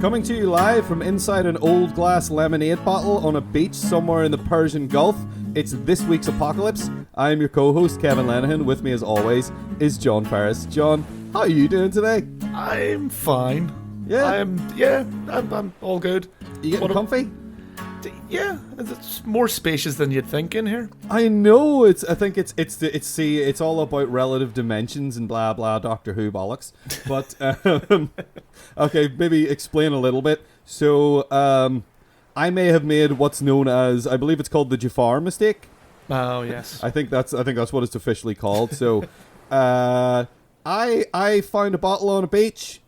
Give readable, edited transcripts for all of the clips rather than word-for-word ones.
Coming to you live from inside an old glass lemonade bottle on a beach somewhere in the Persian Gulf, it's this week's Apocalypse. I'm your co-host, Kevin Lenihan. With me, as always, is John Ferris. John, how are you doing today? I'm fine. Yeah? I'm all good. You getting comfy? Yeah, it's more spacious than you'd think in here. I know. I think it's all about relative dimensions and blah blah Doctor Who bollocks. But okay, maybe explain a little bit. So I may have made what's known as, I believe it's called the Jafar mistake. Oh yes. I think that's what it's officially called. So I found a bottle on a beach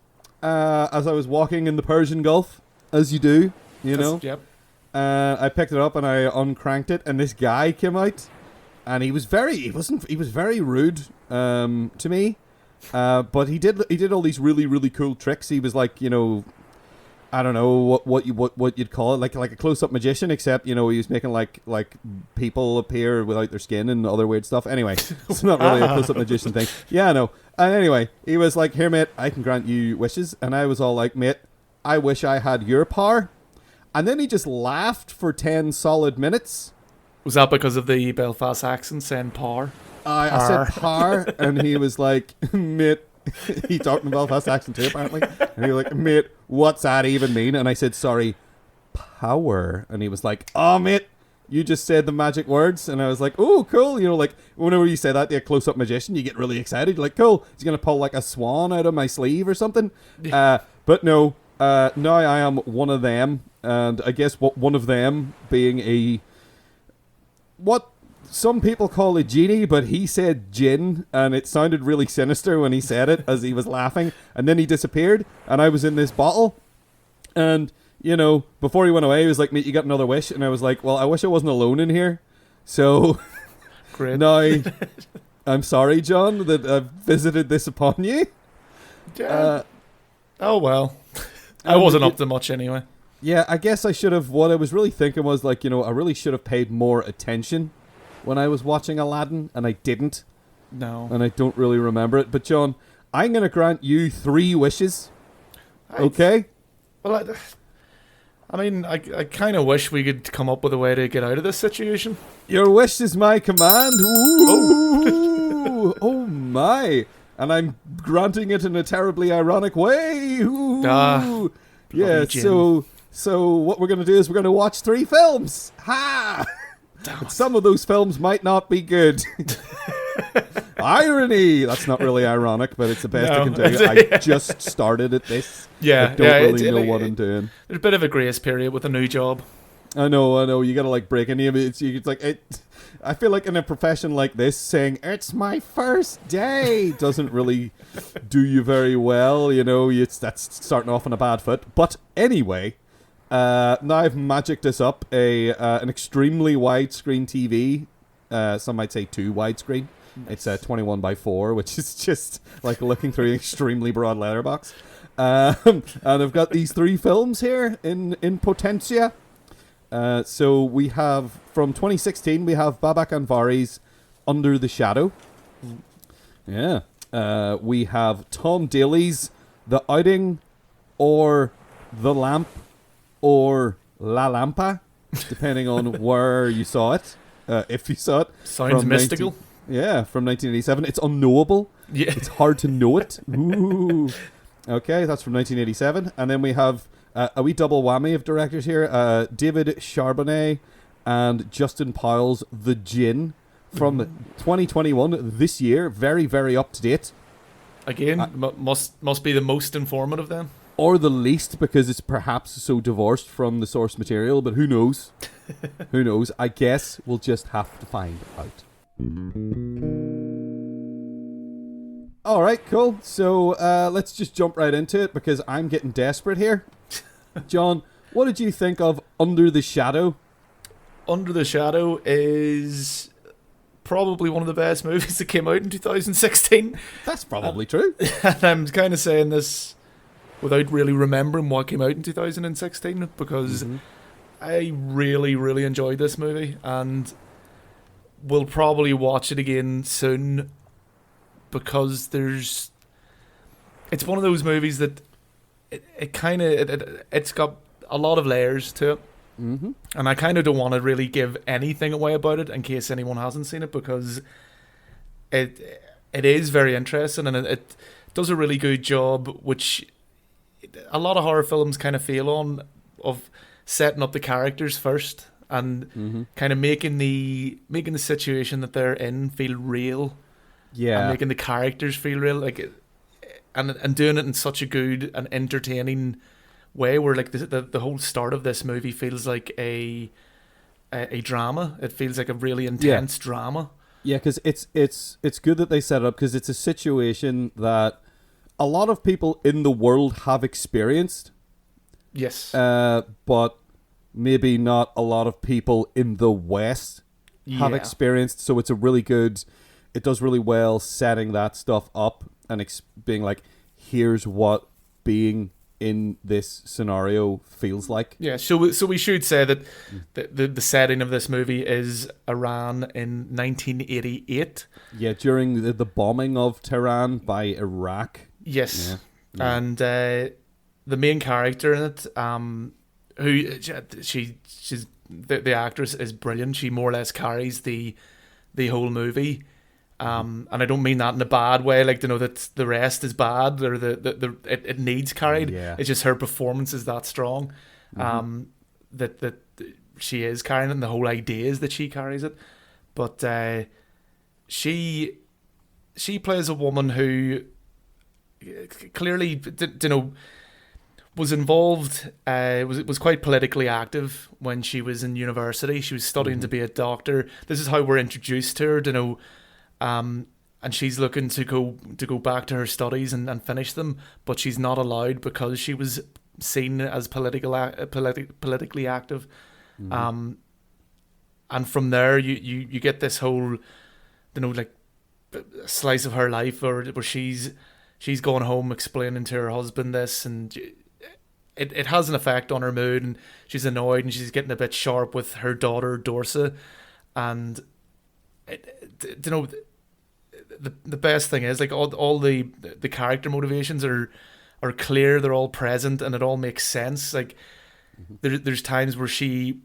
as I was walking in the Persian Gulf, as you do, you know. Yep. I picked it up and I uncranked it, and this guy came out, and he was very rude to me, but he did all these really cool tricks. He was like, you know, I don't know what you'd call it, like a close-up magician, except, you know, he was making like people appear without their skin and other weird stuff. Anyway, it's not really a close-up magician thing. Yeah, I know. And anyway, he was like, "Here, mate, I can grant you wishes," and I was all like, "Mate, I wish I had your power." And then he just laughed for 10 solid minutes. Was that because of the Belfast accent saying "par"? I said "par," and he was like, "Mate," he talked in Belfast accent too, apparently. And he was like, "Mate, what's that even mean?" And I said, "Sorry, power." And he was like, "Oh, mate, you just said the magic words." And I was like, "Oh, cool." You know, like, whenever you say that to a close-up magician, you get really excited. You're like, "Cool, he's going to pull like a swan out of my sleeve or something." But no, now I am one of them. And I guess one of them being what some people call a genie, but he said Djinn, and it sounded really sinister when he said it as he was laughing, and then he disappeared, and I was in this bottle, and, you know, before he went away, he was like, "Mate, you got another wish?" And I was like, "Well, I wish I wasn't alone in here." So Great. now I'm sorry, John, that I've visited this upon you. Yeah. Oh well. I wasn't up to much anyway. Yeah, I guess I should have. What I was really thinking was, like, you know, I really should have paid more attention when I was watching Aladdin, and I didn't. No. And I don't really remember it. But, John, I'm going to grant you 3 wishes. Okay? Well, I mean, I kind of wish we could come up with a way to get out of this situation. Your wish is my command. Ooh. Oh, my. And I'm granting it in a terribly ironic way. Ooh. Yeah, so what we're going to do is we're going to watch 3 films. Ha! Some of those films might not be good. Irony! That's not really ironic, but it's the best I can do. I just started at this. Yeah. I don't really know what I'm doing. There's a bit of a grace period with a new job. I know. You got to, like, break any of it. It's like, I feel like in a profession like this, saying, "It's my first day," doesn't really do you very well, you know. That's starting off on a bad foot. But anyway, now I've magicked this up an extremely widescreen TV. Some might say too widescreen. It's 21:4, which is just like looking through an extremely broad letterbox. And I've got these 3 films here in potentia. So we have, from 2016, we have Babak Anvari's Under the Shadow. Yeah. We have Tom Daley's The Outing, or The Lamp, or La Lampa, depending on where you saw it. If you saw it. Sounds mystical. From 1987. It's unknowable. Yeah. It's hard to know it. Ooh. Okay, that's from 1987. And then we have a wee double whammy of directors here. David Charbonier and Justin Powell's The Djinn from 2021, this year. Very, very up to date. Again, must be the most informative then. Or the least, because it's perhaps so divorced from the source material, but who knows? Who knows? I guess we'll just have to find out. Alright, cool. So let's just jump right into it, because I'm getting desperate here. John, what did you think of Under the Shadow? Under the Shadow is probably one of the best movies that came out in 2016. That's probably true. And I'm kind of saying this without really remembering what came out in 2016, because I really, really enjoyed this movie, and will probably watch it again soon, because it's one of those movies that it's got a lot of layers to it. Mm-hmm. And I kind of don't want to really give anything away about it in case anyone hasn't seen it, because it is very interesting, and it does a really good job, which a lot of horror films kind of fail on, of setting up the characters first and kind of making the situation that they're in feel real. Yeah. And making the characters feel real, like, and doing it in such a good and entertaining way, where like the whole start of this movie feels like a drama. It feels like a really intense drama. Yeah, because it's good that they set it up, because it's a situation that a lot of people in the world have experienced. Yes. But maybe not a lot of people in the West have experienced. So it's a really good. It does really well setting that stuff up and being like, here's what being in this scenario feels like. Yeah, so we should say that the setting of this movie is Iran in 1988. Yeah, during the bombing of Tehran by Iraq. Yes. Yeah. And the main character in it, who she's the actress is brilliant. She more or less carries the whole movie. And I don't mean that in a bad way, like, that the rest is bad, or it needs carried. Yeah. It's just her performance is that strong, that she is carrying it, and the whole idea is that she carries it. But she plays a woman who clearly was involved, was quite politically active when she was in university. She was studying to be a doctor. This is how we're introduced to her, and she's looking to go back to her studies and finish them, but she's not allowed because she was seen as politically active. And from there, you get this whole, like, slice of her life where she's going home explaining to her husband this, and it has an effect on her mood, and she's annoyed, and she's getting a bit sharp with her daughter Dorsa, and the best thing is, like, all the character motivations are clear, they're all present, and it all makes sense. Like, there's times where she's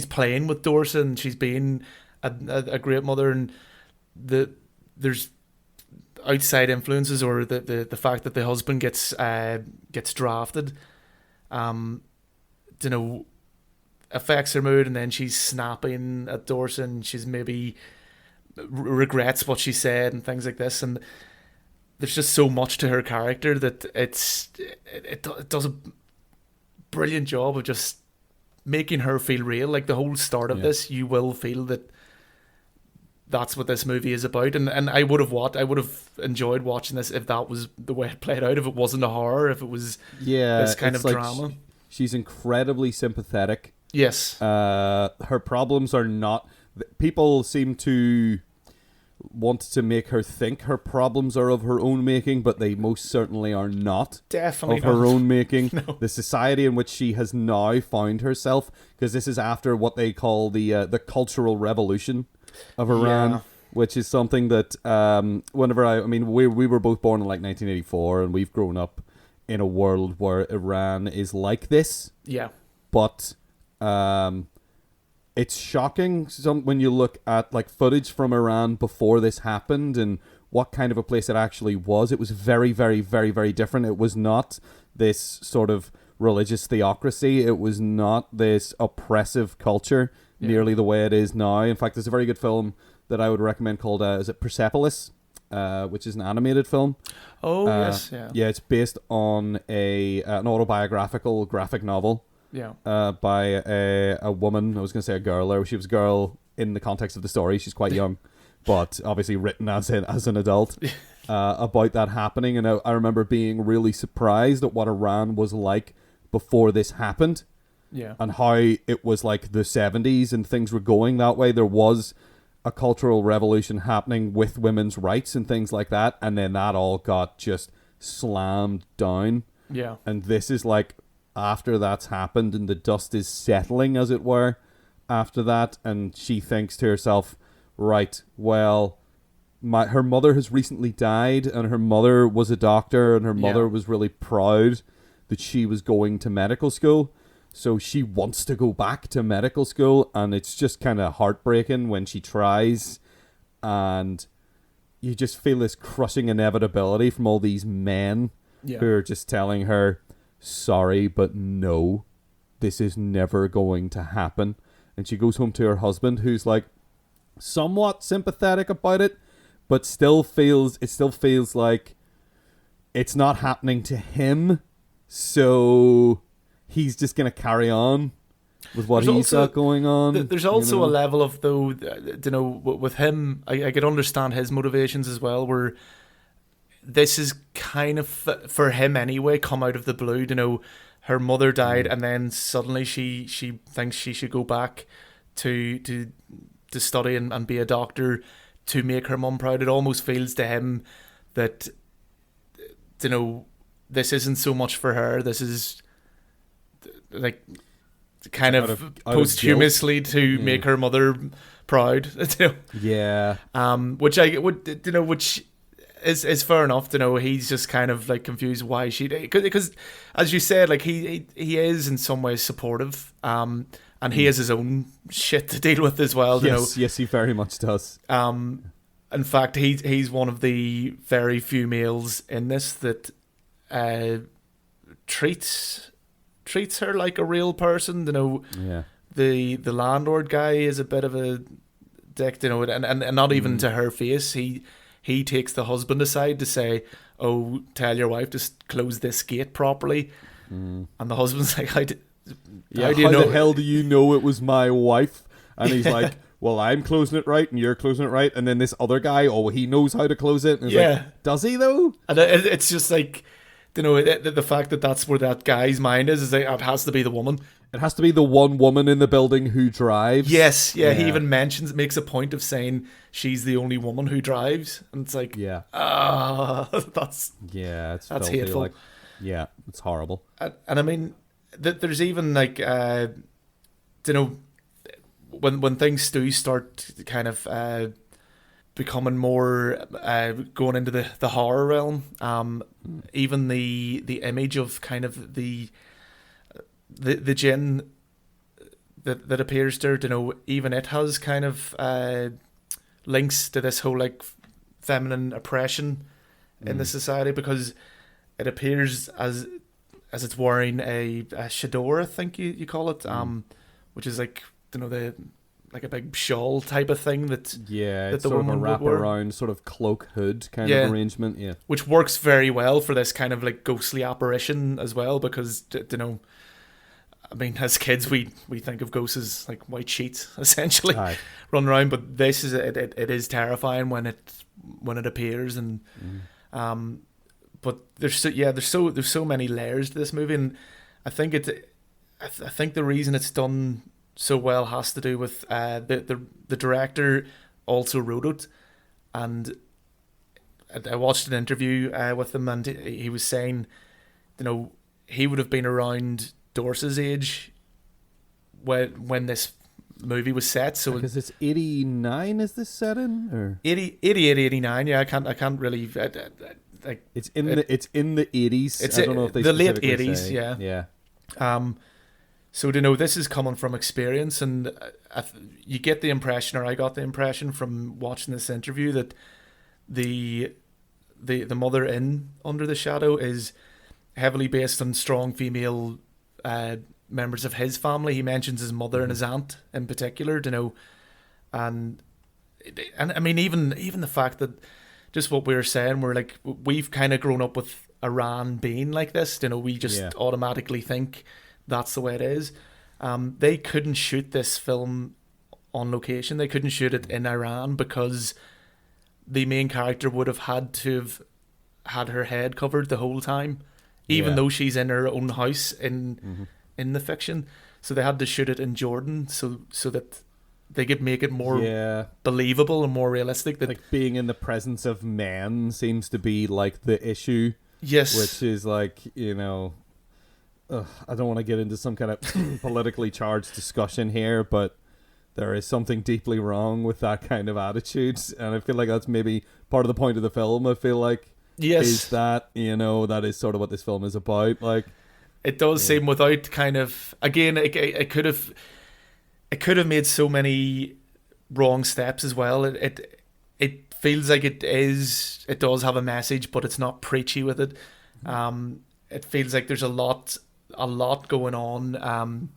playing with Dorsa, and she's being a great mother, and there's outside influences, or the fact that the husband gets drafted, affects her mood, and then she's snapping at Dorsa, and she's maybe regrets what she said and things like this, and there's just so much to her character that it does a brilliant job of just making her feel real. Like, the whole start of this, you will feel that that's what this movie is about, and I would have enjoyed watching this if that was the way it played out, if it wasn't a horror, if it was this kind of, like, drama. She's incredibly sympathetic. Yes. Her problems are not... People seem to want to make her think her problems are of her own making, but they most certainly are not. Definitely of her own making. No. The society in which she has now found herself, because this is after what they call the cultural revolution of Iran, which is something that whenever we were both born in like 1984, and we've grown up in a world where Iran is like this. Yeah. But it's shocking when you look at, like, footage from Iran before this happened and what kind of a place it actually was. It was very, very, very, very different. It was not this sort of religious theocracy. It was not this oppressive culture nearly the way it is now. In fact, there's a very good film that I would recommend called, is it Persepolis? Which is an animated film. Oh, yes, yeah. Yeah, it's based on an autobiographical graphic novel. Yeah. By a woman. I was going to say a girl, or she was a girl in the context of the story. She's quite young, but obviously written as an adult, about that happening. And I remember being really surprised at what Iran was like before this happened. Yeah. And how it was like the 70s and things were going that way. There was a cultural revolution happening with women's rights and things like that. And then that all got just slammed down. Yeah. And this is like after that's happened and the dust is settling, as it were, after that. And she thinks to herself, right, well, her mother has recently died, and her mother was a doctor, and her mother was really proud that she was going to medical school. So she wants to go back to medical school, and it's just kind of heartbreaking when she tries, and you just feel this crushing inevitability from all these men who are just telling her, sorry, but no, this is never going to happen. And she goes home to her husband, who's like somewhat sympathetic about it, but still feels like it's not happening to him. So he's just going to carry on with what he's got going on. There's also a level of, though, with him, I could understand his motivations as well, where this is kind of, for him anyway, come out of the blue. Her mother died, and then suddenly she thinks she should go back to study and be a doctor to make her mum proud. It almost feels to him that, this isn't so much for her. This is like kind of posthumously to make her mother proud. Yeah. Which is fair enough. He's just kind of like confused why she did, because as you said, like he is in some ways supportive. And he has his own shit to deal with as well. Yes, he very much does. In fact, he's one of the very few males in this that treats her like a real person. The landlord guy is a bit of a dick, and not even to her face. He takes the husband aside to say, "Oh, tell your wife to close this gate properly." And the husband's like, "How do you know? The hell do you know it was my wife?" And he's like, "Well, I'm closing it right, and you're closing it right." And then this other guy, he knows how to close it. And he's like, does he though? And it's just like, the fact that that's where that guy's mind is like, it has to be the woman. It has to be the one woman in the building who drives. Yes, yeah. He even makes a point of saying she's the only woman who drives, and it's like, that's hateful. Like, yeah, it's horrible. And I mean, there's even like, when things do start kind of becoming more going into the horror realm, even the image of kind of the Djinn that appears there, even it has kind of links to this whole like feminine oppression in the society, because it appears as it's wearing a chador, I think you call it, which is like, like a big shawl type of thing that it's the sort woman of a wrap around sort of cloak hood kind of arrangement, which works very well for this kind of like ghostly apparition as well, because I mean, as kids we think of ghosts as like white sheets essentially running around, but this is it is terrifying when it appears, and but there's so many layers to this movie, and I think the reason it's done so well has to do with the director also wrote it, and I watched an interview with him, and he was saying, he would have been around Dorse's age when this movie was set. So because it's 89, is this set in, or 88, 89? Yeah, I can't really. It's in the 80s. I don't know if they the late specifically 80s. say. Yeah. So this is coming from experience, and you get the impression, or I got the impression from watching this interview, that the mother in Under the Shadow is heavily based on strong female members of his family. He mentions his mother and his aunt in particular, and I mean, even the fact that just what we were saying, we've kind of grown up with Iran being like this. We just automatically think that's the way it is. They couldn't shoot this film on location. They couldn't shoot it in Iran because the main character would have had to have had her head covered the whole time, even though she's in her own house in the fiction. So they had to shoot it in Jordan so that they could make it more believable and more realistic. That, like, being in the presence of men seems to be like the issue. Yes. Which is like, I don't want to get into some kind of politically charged discussion here, but there is something deeply wrong with that kind of attitude, and I feel like that's maybe part of the point of the film. I feel like is that that is sort of what this film is about. Like it does seem without kind of again, it could have made so many wrong steps as well. It feels like it does have a message, but it's not preachy with it. It feels like there's a lot going on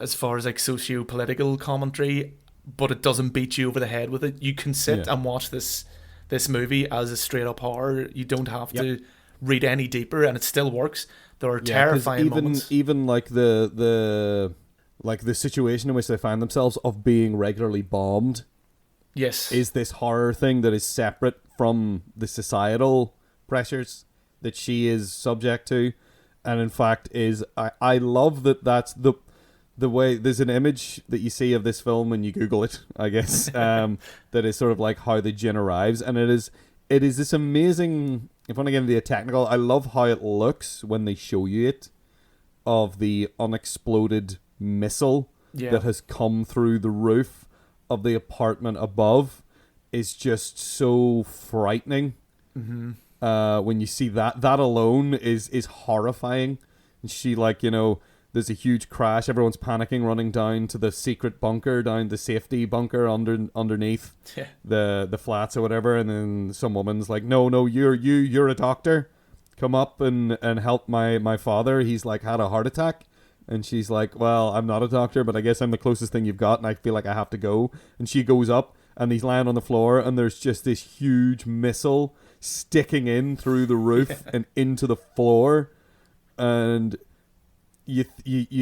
as far as like socio-political commentary, but it doesn't beat you over the head with it. You can sit and watch this movie as a straight up horror. You don't have to read any deeper, and it still works. There are terrifying moments. Even like the situation in which they find themselves of being regularly bombed. Yes. Is this horror thing that is separate from the societal pressures that she is subject to, and in fact I love that's the way there's an image that you see of this film when you Google it, I guess, that is sort of like how the Djinn arrives, and it is this amazing. If I want to get into the technical, I love how it looks when they show you it, of the unexploded missile that has come through the roof of the apartment above is just so frightening. When you see that alone is horrifying. And she there's a huge crash, everyone's panicking, running down to the secret bunker, down the safety bunker underneath the flats or whatever, and then some woman's like, no, you're a doctor, come up and help my father, he's like had a heart attack. And she's like, well, I'm not a doctor, but I guess I'm the closest thing you've got, and I feel like I have to go. And she goes up, and he's lying on the floor, and there's just this huge missile sticking in through the roof and into the floor. And you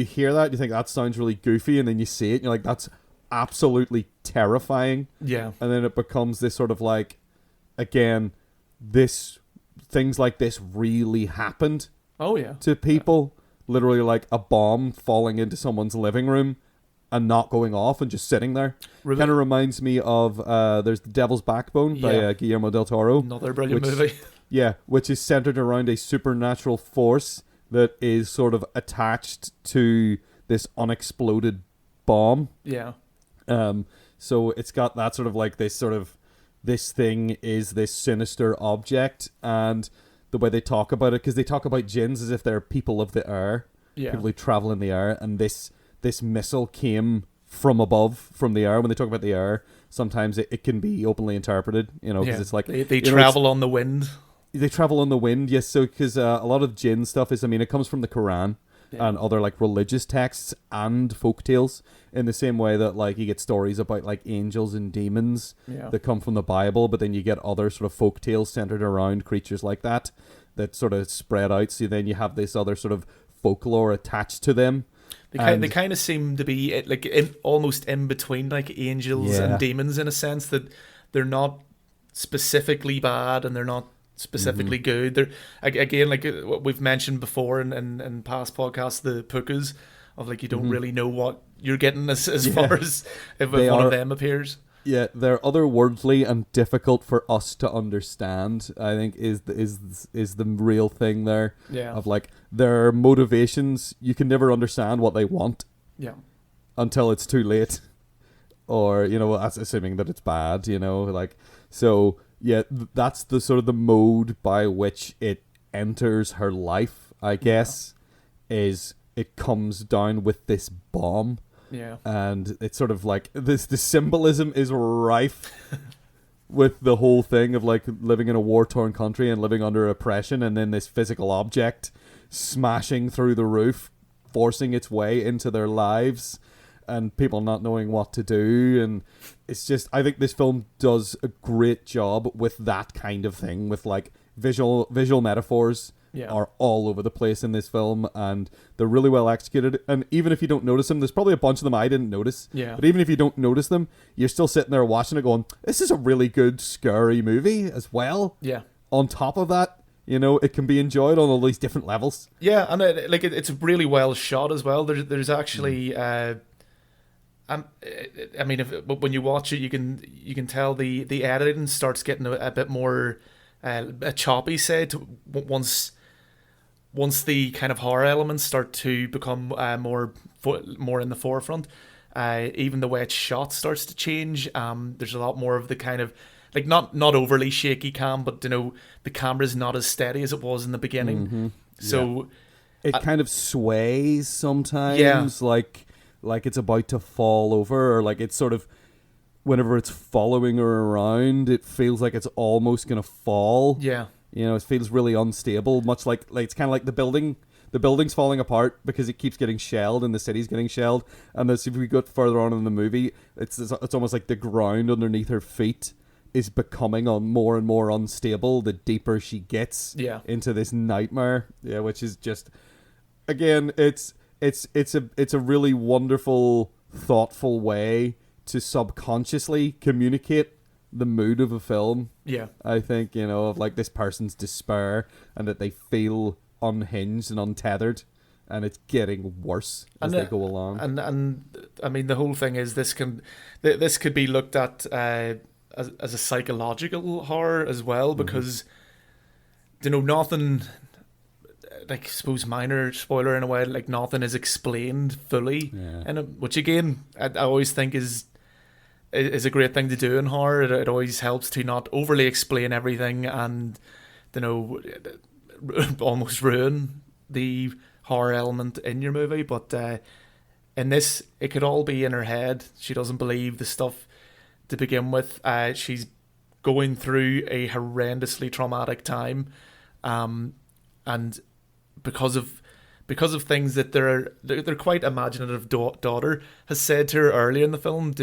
hear that, you think that sounds really goofy, and then you see it, and you're like, that's absolutely terrifying. Yeah. And then it becomes this sort of like, again, things like this really happened. Oh yeah. To people. Literally like a bomb falling into someone's living room and not going off and just sitting there. Really? Kind of reminds me of there's The Devil's Backbone by Guillermo del Toro. Another brilliant movie. Yeah, which is centered around a supernatural force that is sort of attached to this unexploded bomb. Yeah. So it's got that sort of like this thing is this sinister object, and the way they talk about it, because they talk about Djinns as if they're people of the air, people who travel in the air, and this missile came from above, from the air. When they talk about the air, sometimes it can be openly interpreted, because it's like they travel on the wind. They travel on the wind, yes. So because a lot of Djinn stuff is, it comes from the Quran and other like religious texts and folk tales, in the same way that like you get stories about like angels and demons that come from the Bible, but then you get other sort of folk tales centered around creatures like that sort of spread out. So then you have this other sort of folklore attached to them. They kind of seem to be like almost in between like angels and demons, in a sense that they're not specifically bad and they're not specifically good. They're again, like what we've mentioned before in past podcasts, the pukas of like you don't really know what you're getting as far as if one of them appears. Yeah, they're otherworldly and difficult for us to understand, I think is the real thing there. Yeah. Of like their motivations, you can never understand what they want. Yeah. Until it's too late. Or, that's assuming that it's bad, like so yeah, that's the sort of the mode by which it enters her life, I guess, is it comes down with this bomb. Yeah. And it's sort of like the symbolism is rife with the whole thing of like living in a war-torn country and living under oppression, and then this physical object smashing through the roof, forcing its way into their lives, and people not knowing what to do. And it's just, I think this film does a great job with that kind of thing, with like visual metaphors are all over the place in this film, and they're really well executed. And even if you don't notice them, there's probably a bunch of them I didn't notice. Yeah. But even if you don't notice them, you're still sitting there watching it going, this is a really good, scary movie as well. Yeah. On top of that, it can be enjoyed on all these different levels. Yeah, and it's really well shot as well. There's actually... when you watch it, you can tell the editing starts getting a bit more choppy. Once the kind of horror elements start to become more in the forefront, Even the way it's shot starts to change. There's a lot more of the kind of like not overly shaky cam, but the camera's not as steady as it was in the beginning. Mm-hmm. So it kind of sways sometimes, Yeah. like it's about to fall over, or like it's sort of whenever it's following her around, it feels like it's almost gonna fall. Yeah. It feels really unstable, much like it's kind of like the building. The building's falling apart because it keeps getting shelled and the city's getting shelled. And as if we go further on in the movie, it's almost like the ground underneath her feet is becoming more and more unstable the deeper she gets into this nightmare. Yeah, which is just, again, it's a really wonderful, thoughtful way to subconsciously communicate the mood of a film. Yeah. I think, of like this person's despair and that they feel unhinged and untethered, and it's getting worse as they go along. And I mean, the whole thing is this could be looked at as a psychological horror as well, because nothing, like, I suppose minor spoiler in a way, like nothing is explained fully, which again I always think is a great thing to do in horror. It always helps to not overly explain everything and almost ruin the horror element in your movie. But in this, it could all be in her head. She doesn't believe the stuff to begin with. She's going through a horrendously traumatic time, and because of things that their quite imaginative daughter has said to her earlier in the film,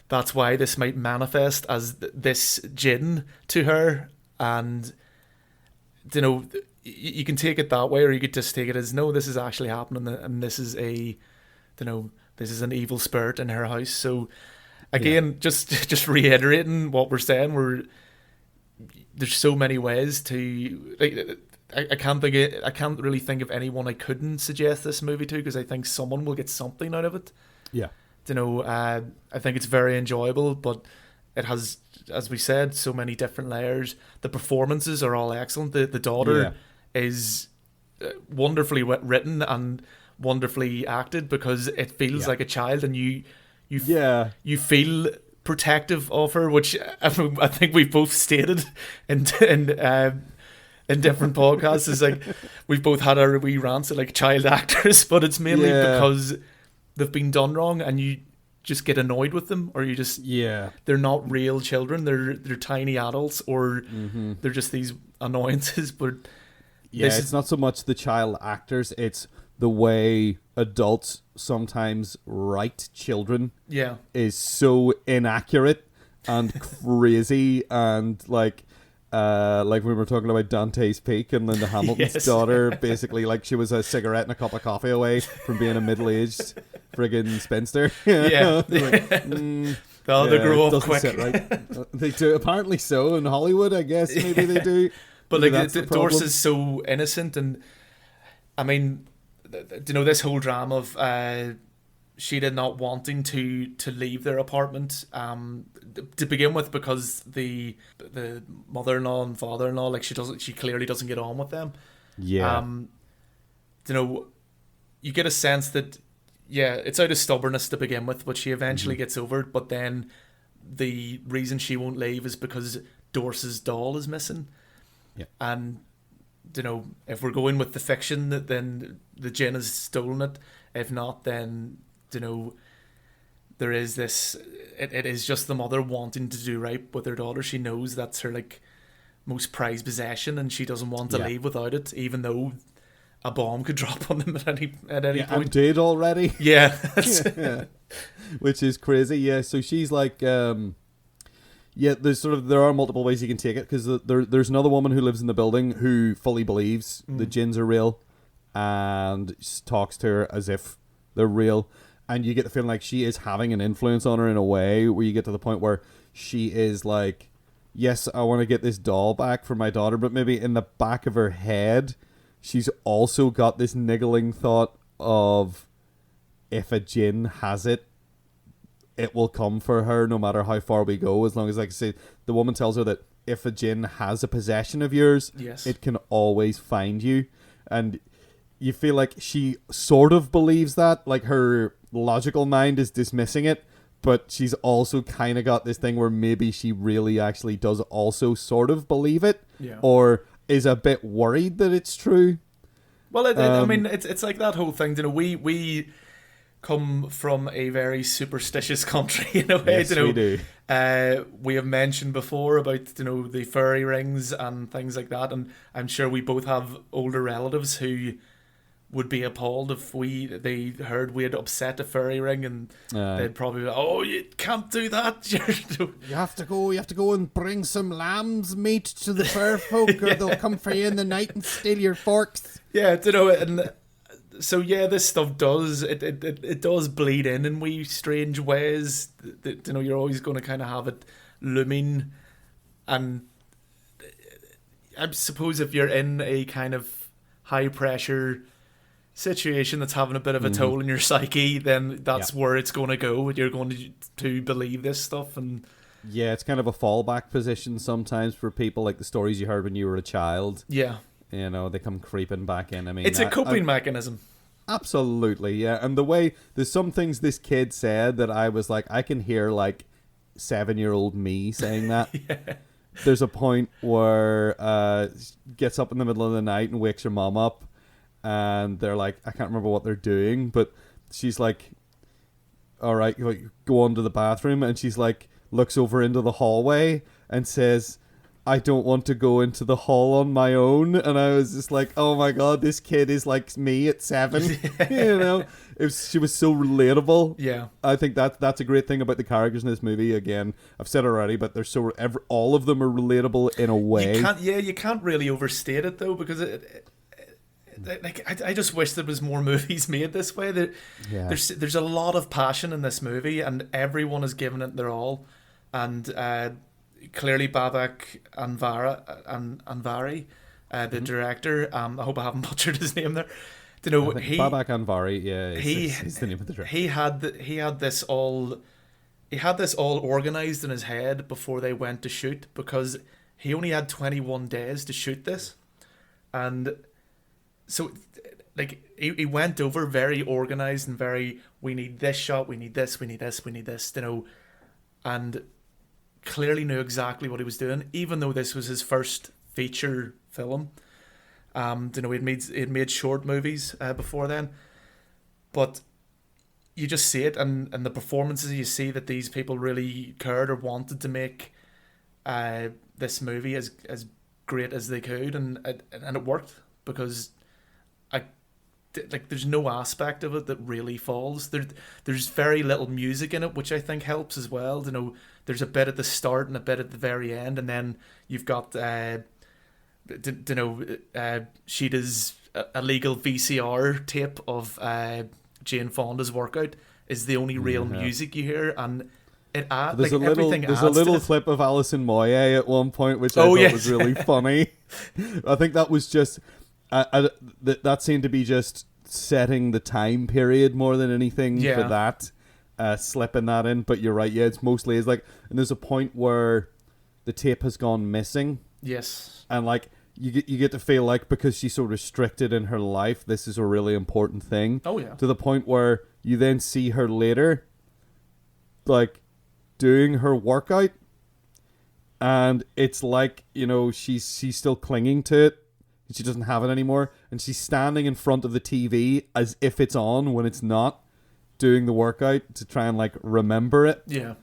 that's why this might manifest as this Djinn to her. And you can take it that way, or you could just take it as, no, this is actually happening, and this is this is an evil spirit in her house. So again, just reiterating what we're saying, there's so many ways to, like, I can't really think of anyone I couldn't suggest this movie to, because I think someone will get something out of it. Yeah. I think it's very enjoyable, but it has, as we said, so many different layers. The performances are all excellent. The daughter is wonderfully written and wonderfully acted, because it feels like a child, and you feel protective of her, which I think we've both stated in different podcasts. Is like we've both had our wee rants at like child actors, but it's mainly because they've been done wrong, and you just get annoyed with them, or you just they're not real children. They're tiny adults, or they're just these annoyances. But it's not so much the child actors; it's the way adults sometimes write children. Is so inaccurate and crazy, and like when we were talking about Dante's Peak and Linda Hamilton's daughter, basically like she was a cigarette and a cup of coffee away from being a middle-aged friggin' spinster. They grow up quick. Sit right. They do, apparently so, in Hollywood, I guess. Maybe they do. But like Dorse is so innocent, and I mean, this whole drama of she did not wanting to leave their apartment to begin with, because the mother-in-law and father-in-law, like she clearly doesn't get on with them. You get a sense that it's out of stubbornness to begin with, but she eventually gets over it. But then the reason she won't leave is because Dorse's doll is missing. And if we're going with the fiction, then the Djinn has stolen it. If not, then there is this. It is just the mother wanting to do right with her daughter. She knows that's her like most prized possession, and she doesn't want to leave without it, even though a bomb could drop on them at any point. And did already. Which is crazy. So she's like, there are multiple ways you can take it, because there's another woman who lives in the building who fully believes the Djinns are real, and talks to her as if they're real. And you get the feeling like she is having an influence on her in a way where you get to the point where she is like, yes, I want to get this doll back for my daughter, but maybe in the back of her head, she's also got this niggling thought of, if a Djinn has it, it will come for her no matter how far we go. As long as, like I say, the woman tells her that if a Djinn has a possession of yours, it can always find you. And you feel like she sort of believes that, like her logical mind is dismissing it, but she's also kind of got this thing where maybe she really actually does also sort of believe it, or is a bit worried that it's true. Well, I mean, it's like that whole thing. You know, we come from a very superstitious country in a way. Yes, you know, we do. We have mentioned before about, you know, the fairy rings and things like that, and I'm sure we both have older relatives who would be appalled if they heard we had upset a fairy ring, and they'd probably be like, "Oh, you can't do that." You have to go and bring some lamb's meat to the fur folk, or they'll come for you in the night and steal your forks. Yeah, you know, and so yeah, this stuff does it does bleed in wee strange ways. That, you know, you're always going to kind of have it looming, and I suppose if you're in a kind of high pressure situation that's having a bit of a toll in your psyche, then that's where it's going to go. You're going to believe this stuff, and yeah, it's kind of a fallback position sometimes for people, like the stories you heard when you were a child. Yeah, you know, they come creeping back in. I mean, it's a coping mechanism. Absolutely, yeah. And the way there's some things this kid said that I was like, I can hear like 7-year-old me saying that. Yeah. There's a point where gets up in the middle of the night and wakes her mom up. And they're like, I can't remember what they're doing, but she's like, all right, like, go on to the bathroom. And she's like, looks over into the hallway and says, I don't want to go into the hall on my own. And I was just like, oh my God, this kid is like me at 7. You know, she was so relatable. Yeah. I think that's a great thing about the characters in this movie. Again, I've said it already, but they're so, all of them are relatable in a way. You can't really overstate it though, because I just wish there was more movies made this way. There's a lot of passion in this movie, and everyone is giving it their all. And clearly, Babak Anvari, the director. I hope I haven't butchered his name there. You know, Babak Anvari, is the name of the director. He had this all organized in his head before they went to shoot, because he only had 21 days to shoot this, and so, like, he went over very organized and very, we need this shot, we need this, we need this, we need this, you know, and clearly knew exactly what he was doing, even though this was his first feature film. You know, he'd made short movies before then, but you just see it, and the performances, you see that these people really cared or wanted to make this movie as great as they could, and it worked, because there's no aspect of it that really falls. There's very little music in it, which I think helps as well. You know, there's a bit at the start and a bit at the very end, and then you've got Sheeta's illegal VCR tape of Jane Fonda's workout is the only real music you hear, and it adds there's a little clip of Alison Moyet at one point, which I thought was really funny. I think that was just. That seemed to be just setting the time period more than anything for that, slipping that in. But you're right, it's mostly and there's a point where the tape has gone missing. Yes, and like you get to feel like, because she's so restricted in her life, this is a really important thing. Oh yeah, to the point where you then see her later, like doing her workout, and it's like, you know, she's still clinging to it. She doesn't have it anymore, and she's standing in front of the TV as if it's on when it's not, doing the workout to try and like remember it. Yeah,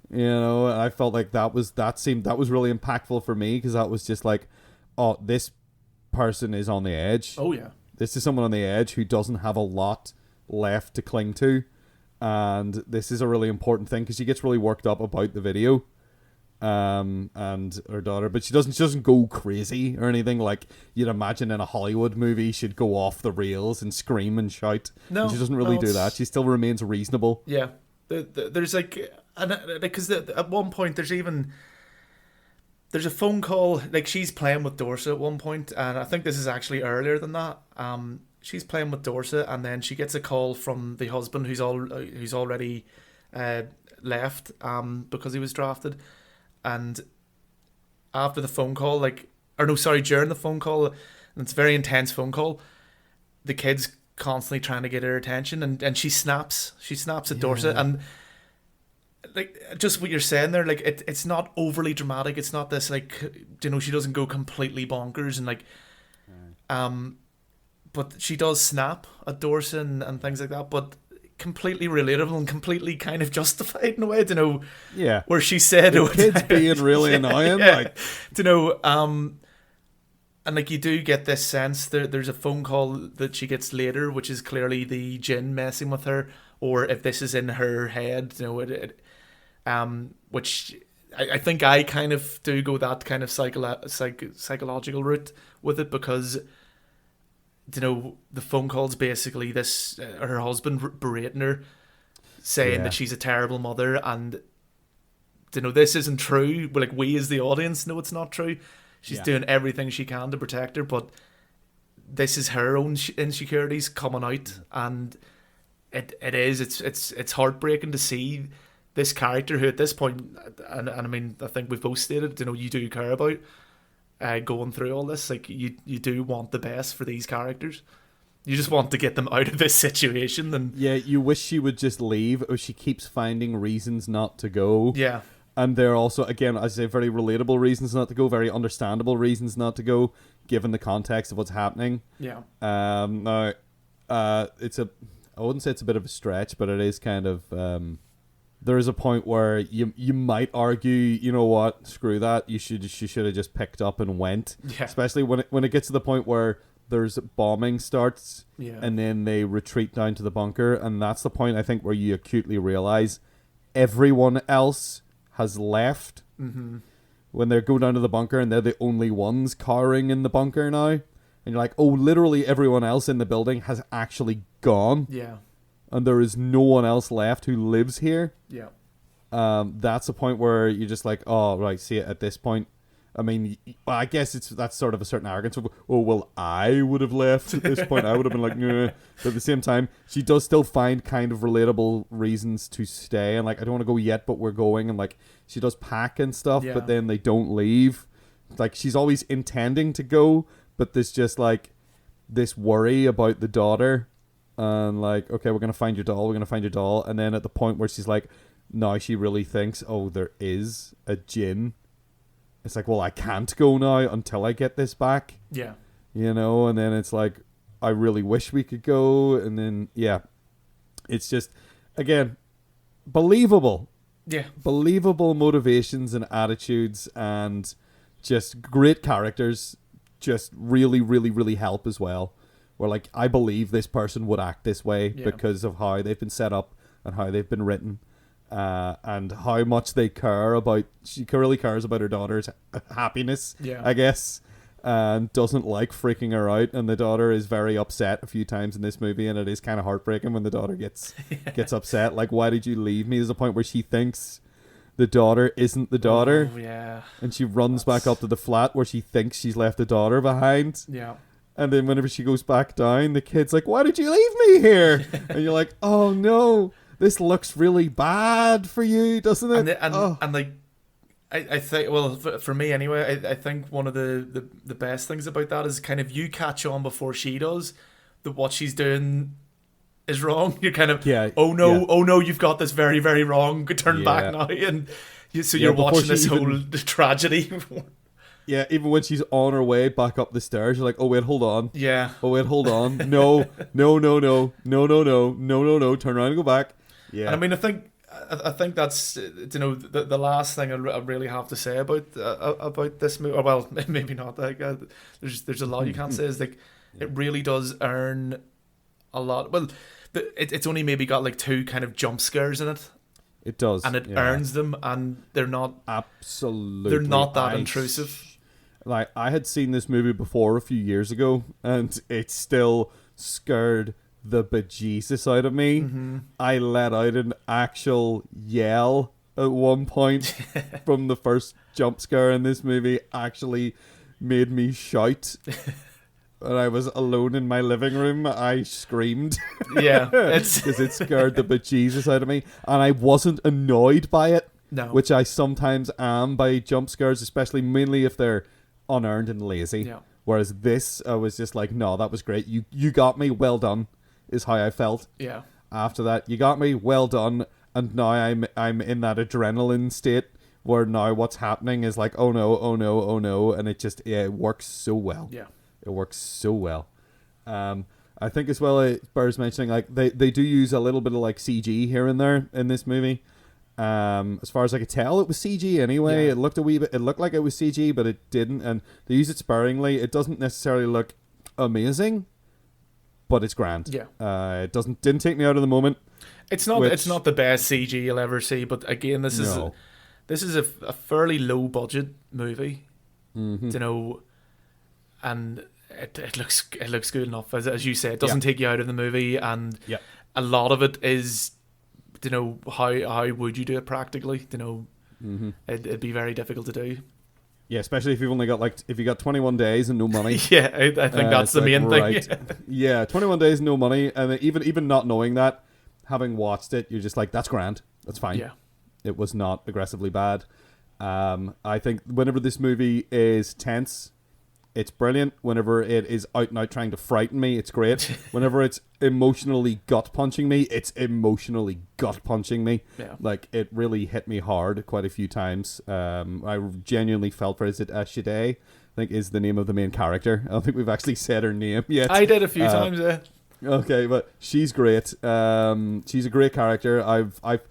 you know, I felt like that was really impactful for me, because that was just like, oh, this person is on the edge. Oh yeah, this is someone on the edge who doesn't have a lot left to cling to, and this is a really important thing, because she gets really worked up about the video. And her daughter, but she doesn't go crazy or anything like you'd imagine in a Hollywood movie. She'd go off the rails and scream and shout. No, and she doesn't really do that. She still remains reasonable. Yeah, there's like, because at one point there's a phone call, like she's playing with Dorsa at one point, and I think this is actually earlier than that. She's playing with Dorsa, and then she gets a call from the husband who's already left because he was drafted. And after the phone call, during the phone call, and it's a very intense phone call, the kids constantly trying to get her attention, and she snaps at Dorset, and like just what you're saying there, like it's not overly dramatic. It's not this like, you know, she doesn't go completely bonkers and like, but she does snap at Dorset and things like that, but completely relatable and completely kind of justified in a way, you know. Yeah. Where she said, the kids being really annoying, like, you know, and like you do get this sense there's a phone call that she gets later, which is clearly the Djinn messing with her, or if this is in her head, you know, which I think I kind of do go that kind of psychological route with it, because, you know, the phone call's basically this her husband berating her, saying that she's a terrible mother, and, you know, this isn't true, but like we as the audience know it's not true. She's doing everything she can to protect her, but this is her own insecurities coming out, and it's heartbreaking to see this character who at this point, and I mean, I think we've both stated, you know, you do care about going through all this. Like you do want the best for these characters. You just want to get them out of this situation. And yeah, you wish she would just leave, or she keeps finding reasons not to go. Yeah. And they're also, again, as I say, very relatable reasons not to go, very understandable reasons not to go, given the context of what's happening. Yeah. Now, I wouldn't say it's a bit of a stretch, but it is kind of, there is a point where you might argue, you know what, screw that, she should have just picked up and went. Yeah. Especially when it gets to the point where there's bombing starts, and then they retreat down to the bunker, and that's the point, I think, where you acutely realize everyone else has left. When they go down to the bunker and they're the only ones cowering in the bunker now, and you're like, oh, literally everyone else in the building has actually gone. Yeah. And there is no one else left who lives here. Yeah. That's a point where you're just like, oh, right, see, at this point, I mean, I guess that's sort of a certain arrogance of, oh, well, I would have left at this point. I would have been like, nah. But at the same time, she does still find kind of relatable reasons to stay. And like, I don't want to go yet, but we're going. And like, she does pack and stuff, but then they don't leave. Like, she's always intending to go, but there's just like this worry about the daughter. And like, okay, we're going to find your doll. And then at the point where she's like, now she really thinks, oh, there is a Djinn. It's like, well, I can't go now until I get this back. Yeah. You know, and then it's like, I really wish we could go. And then, yeah, it's just, again, believable. Yeah. Believable motivations and attitudes, and just great characters just really, really, really help as well. Where, like, I believe this person would act this way because of how they've been set up and how they've been written. And how much they care about, she really cares about her daughter's happiness, I guess, and doesn't like freaking her out. And the daughter is very upset a few times in this movie, and it is kind of heartbreaking when the daughter gets upset. Like, why did you leave me? There's a point where she thinks the daughter isn't the daughter, and she runs back up to the flat where she thinks she's left the daughter behind. Yeah. And then whenever she goes back down, the kid's like, why did you leave me here? And you're like, oh no, this looks really bad for you, doesn't it? And like, I think, well, for me anyway, I think one of the best things about that is kind of you catch on before she does that what she's doing is wrong. You're kind of, oh no, you've got this very, very wrong. Turn back now. And you're watching this whole tragedy. Yeah, even when she's on her way back up the stairs, you're like, oh wait, hold on. Yeah. Oh wait, hold on. No. Turn around and go back. Yeah. And I mean, I think that's, you know, the last thing I really have to say about this movie. Or, well, maybe not. Like, there's a lot you can't say. Is like, it really does earn a lot. Well, it's only maybe got like 2 kind of jump scares in it. It does, and it earns them, and they're not absolutely. They're not that intrusive. Like, I had seen this movie before a few years ago, and it still scared the bejesus out of me. I let out an actual yell at one point from the first jump scare in this movie. Actually made me shout. When I was alone in my living room, I screamed. Yeah, because it scared the bejesus out of me, and I wasn't annoyed by it. No, which I sometimes am by jump scares, especially mainly if they're unearned and lazy. Yeah. Whereas this, I was just like, no, that was great. You got me. Well done. is how I felt. Yeah. After that, you got me, well done, and now I'm in that adrenaline state where now what's happening is like, oh no, oh no, oh no, and it works so well. Yeah. It works so well. I think as well, it bears mentioning, like, they do use a little bit of like CG here and there in this movie. As far as I could tell, it was CG anyway. Yeah. It looked like it was CG, but it didn't, and they use it sparingly. It doesn't necessarily look amazing, but it's grand. Yeah. It didn't take me out of the moment. It's not the best CG you'll ever see, but again, this is a fairly low budget movie. Mm-hmm. You know, and it looks good enough, as you say. It doesn't take you out of the movie, and a lot of it is, you know, how would you do it practically? You know, it'd be very difficult to do. Yeah, especially if you've only got if you got 21 days and no money. Yeah, I think that's the main thing. Yeah, 21 days and no money, and even not knowing that, having watched it, you're just like, that's grand, that's fine. Yeah, it was not aggressively bad. I think whenever this movie is tense, it's brilliant. Whenever it is out and out trying to frighten me, it's great. Whenever it's emotionally gut punching me, it's emotionally gut punching me. Yeah. Like, it really hit me hard quite a few times. I genuinely felt for Shade, I think is the name of the main character. I don't think we've actually said her name yet. I did a few times, yeah. Okay, but she's great. She's a great character. I've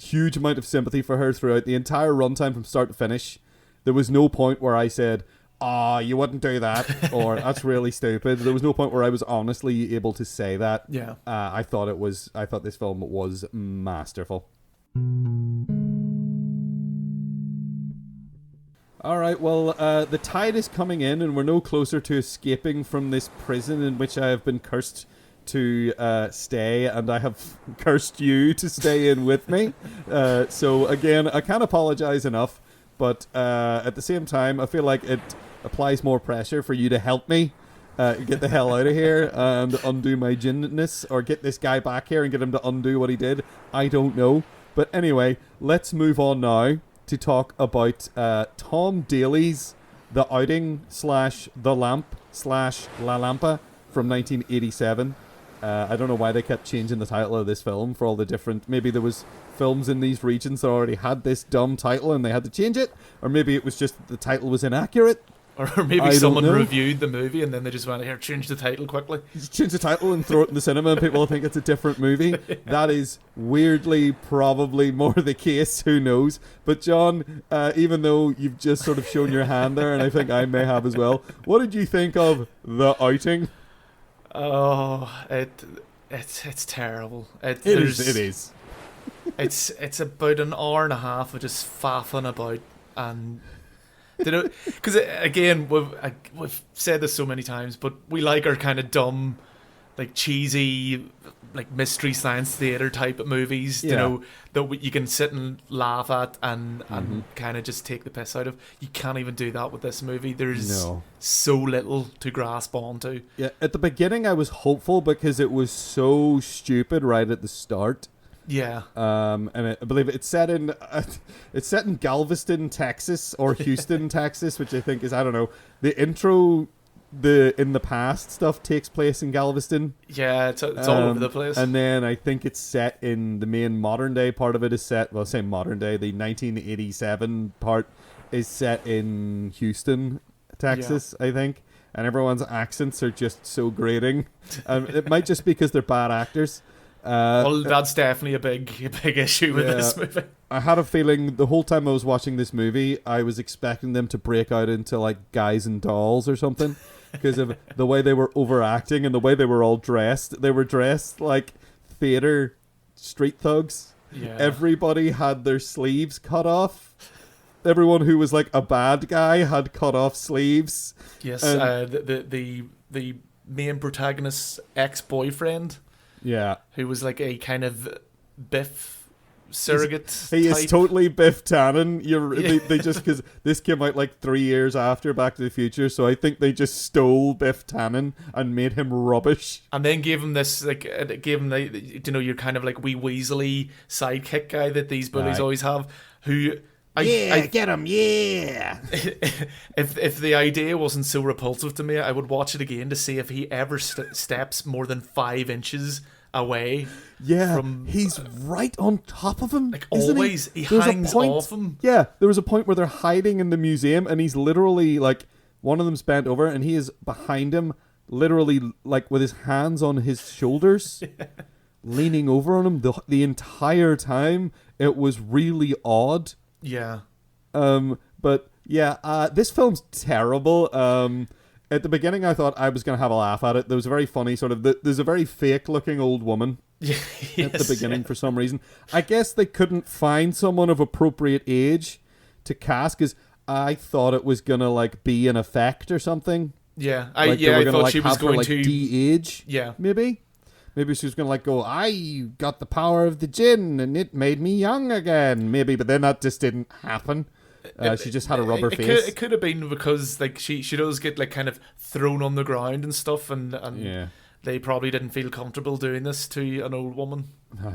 huge amount of sympathy for her throughout the entire runtime from start to finish. There was no point where I said, you wouldn't do that, or that's really stupid. There was no point where I was honestly able to say that. Yeah. I thought this film was masterful. All right, well, the tide is coming in, and we're no closer to escaping from this prison in which I have been cursed to stay, and I have cursed you to stay in with me. So again, I can't apologize enough, but at the same time, I feel like it applies more pressure for you to help me get the hell out of here and undo my Djinnness, or get this guy back here and get him to undo what he did. I don't know. But anyway, let's move on now to talk about Tom Daley's The Outing / The Lamp / La Lampa from 1987. I don't know why they kept changing the title of this film for all the different... Maybe there was films in these regions that already had this dumb title and they had to change it, or maybe it was just the title was inaccurate. Or maybe someone reviewed the movie and then they just went, here, change the title quickly. Just change the title and throw it in the cinema and people will think it's a different movie. Yeah. That is weirdly probably more the case, who knows. But John, even though you've just sort of shown your hand there, and I think I may have as well, what did you think of The Outing? Oh, it's terrible. It is. It's about an hour and a half of just faffing about, and you know, because again we've said this so many times, but we like our kind of dumb, like cheesy, like mystery science theater type of movies, you know, that you can sit and laugh at and kind of just take the piss out of. You can't even do that with this movie. There's so little to grasp onto. Yeah, at the beginning I was hopeful because it was so stupid right at the start. Yeah. And I believe it's set in Galveston, Texas, or Houston, Texas, which I think is, I don't know, the intro. The in the past stuff takes place in Galveston. Yeah, it's all over the place. And then I think it's set in the main modern day part of it is set, well, say modern day, the 1987 part is set in Houston, Texas, I think. And everyone's accents are just so grating. It might just be because they're bad actors. Well, that's definitely a big issue with this movie. I had a feeling the whole time I was watching this movie, I was expecting them to break out into like Guys and Dolls or something, because of the way they were overacting and the way they were all dressed. They were dressed like theater street thugs. Yeah. Everybody had their sleeves cut off. Everyone who was like a bad guy had cut off sleeves. Yes, the main protagonist's ex-boyfriend. Yeah. Who was like a kind of Biff surrogate He type. is totally Biff Tannen. They just, because this came out like 3 years after Back to the Future, so I think they just stole Biff Tannen and made him rubbish. And then gave him this, like, gave him the, you know, you're kind of like wee Weasley sidekick guy that these bullies always have, who Get him, yeah. If the idea wasn't so repulsive to me, I would watch it again to see if he ever steps more than 5 inches away. Yeah, from, he's right on top of him. Like always, he hangs off him. Yeah, there was a point where they're hiding in the museum, and he's literally like, one of them's bent over, and he is behind him, literally like with his hands on his shoulders, leaning over on him the entire time. It was really odd. Yeah. But yeah, this film's terrible. At the beginning, I thought I was going to have a laugh at it. There was a very funny sort of... There's a very fake-looking old woman at the beginning for some reason. I guess they couldn't find someone of appropriate age to cast, because I thought it was going to like be an effect or something. Yeah, I thought she was going to de-age. Yeah, maybe she was going to like go, I got the power of the Djinn and it made me young again. Maybe, but then that just didn't happen. She just had a rubber face. It could have been because like she does get like kind of thrown on the ground and stuff, and yeah. They probably didn't feel comfortable doing this to an old woman.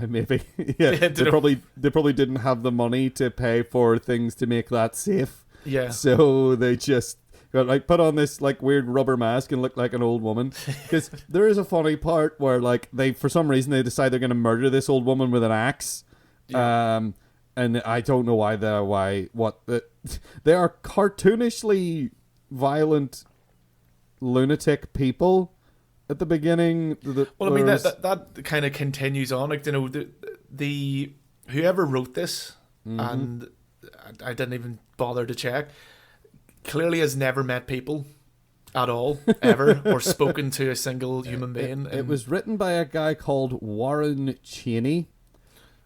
Maybe, yeah. They probably didn't have the money to pay for things to make that safe. Yeah. So they just got like put on this like weird rubber mask and look like an old woman. Because there is a funny part where like for some reason they decide they're going to murder this old woman with an axe. Yeah. And I don't know why they are cartoonishly violent lunatic people at the beginning. Well, I mean that kind of continues on. Like, you know, the whoever wrote this, and I didn't even bother to check, clearly has never met people at all, ever, or spoken to a single human being. It was written by a guy called Warren Cheney.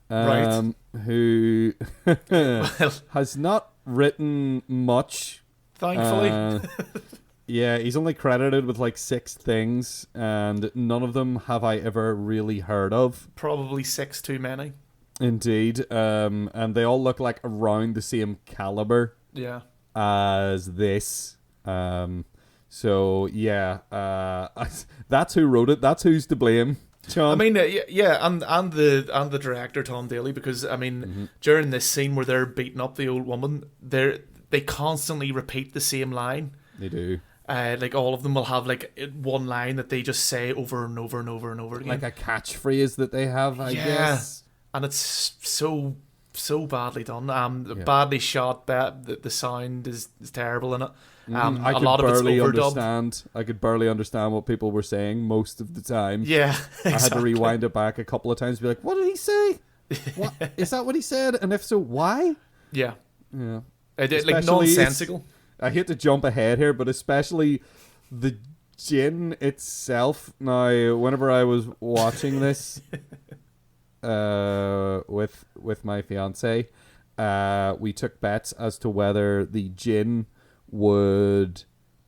Right. Who has not written much. Thankfully. Yeah, he's only credited with like 6 things, and none of them have I ever really heard of. Probably 6 too many. Indeed. And they all look like around the same caliber. Yeah. As this. So yeah, that's who wrote it. That's who's to blame. John. I mean, yeah, and the director Tom Daley, because I mean, during this scene where they're beating up the old woman, they constantly repeat the same line. They do. Like all of them will have like one line that they just say over and over and over and over again, like a catchphrase that they have. I guess, and it's so badly done. Badly shot. The sound is terrible in it. A lot of it's overdubbed. I could barely understand what people were saying most of the time. Yeah, exactly. I had to rewind it back a couple of times to be like, what did he say? What is that what he said? And if so, why? Yeah. Yeah. Like nonsensical. I hate to jump ahead here, but especially the Djinn itself. Now, whenever I was watching this with my fiance, we took bets as to whether the Djinn would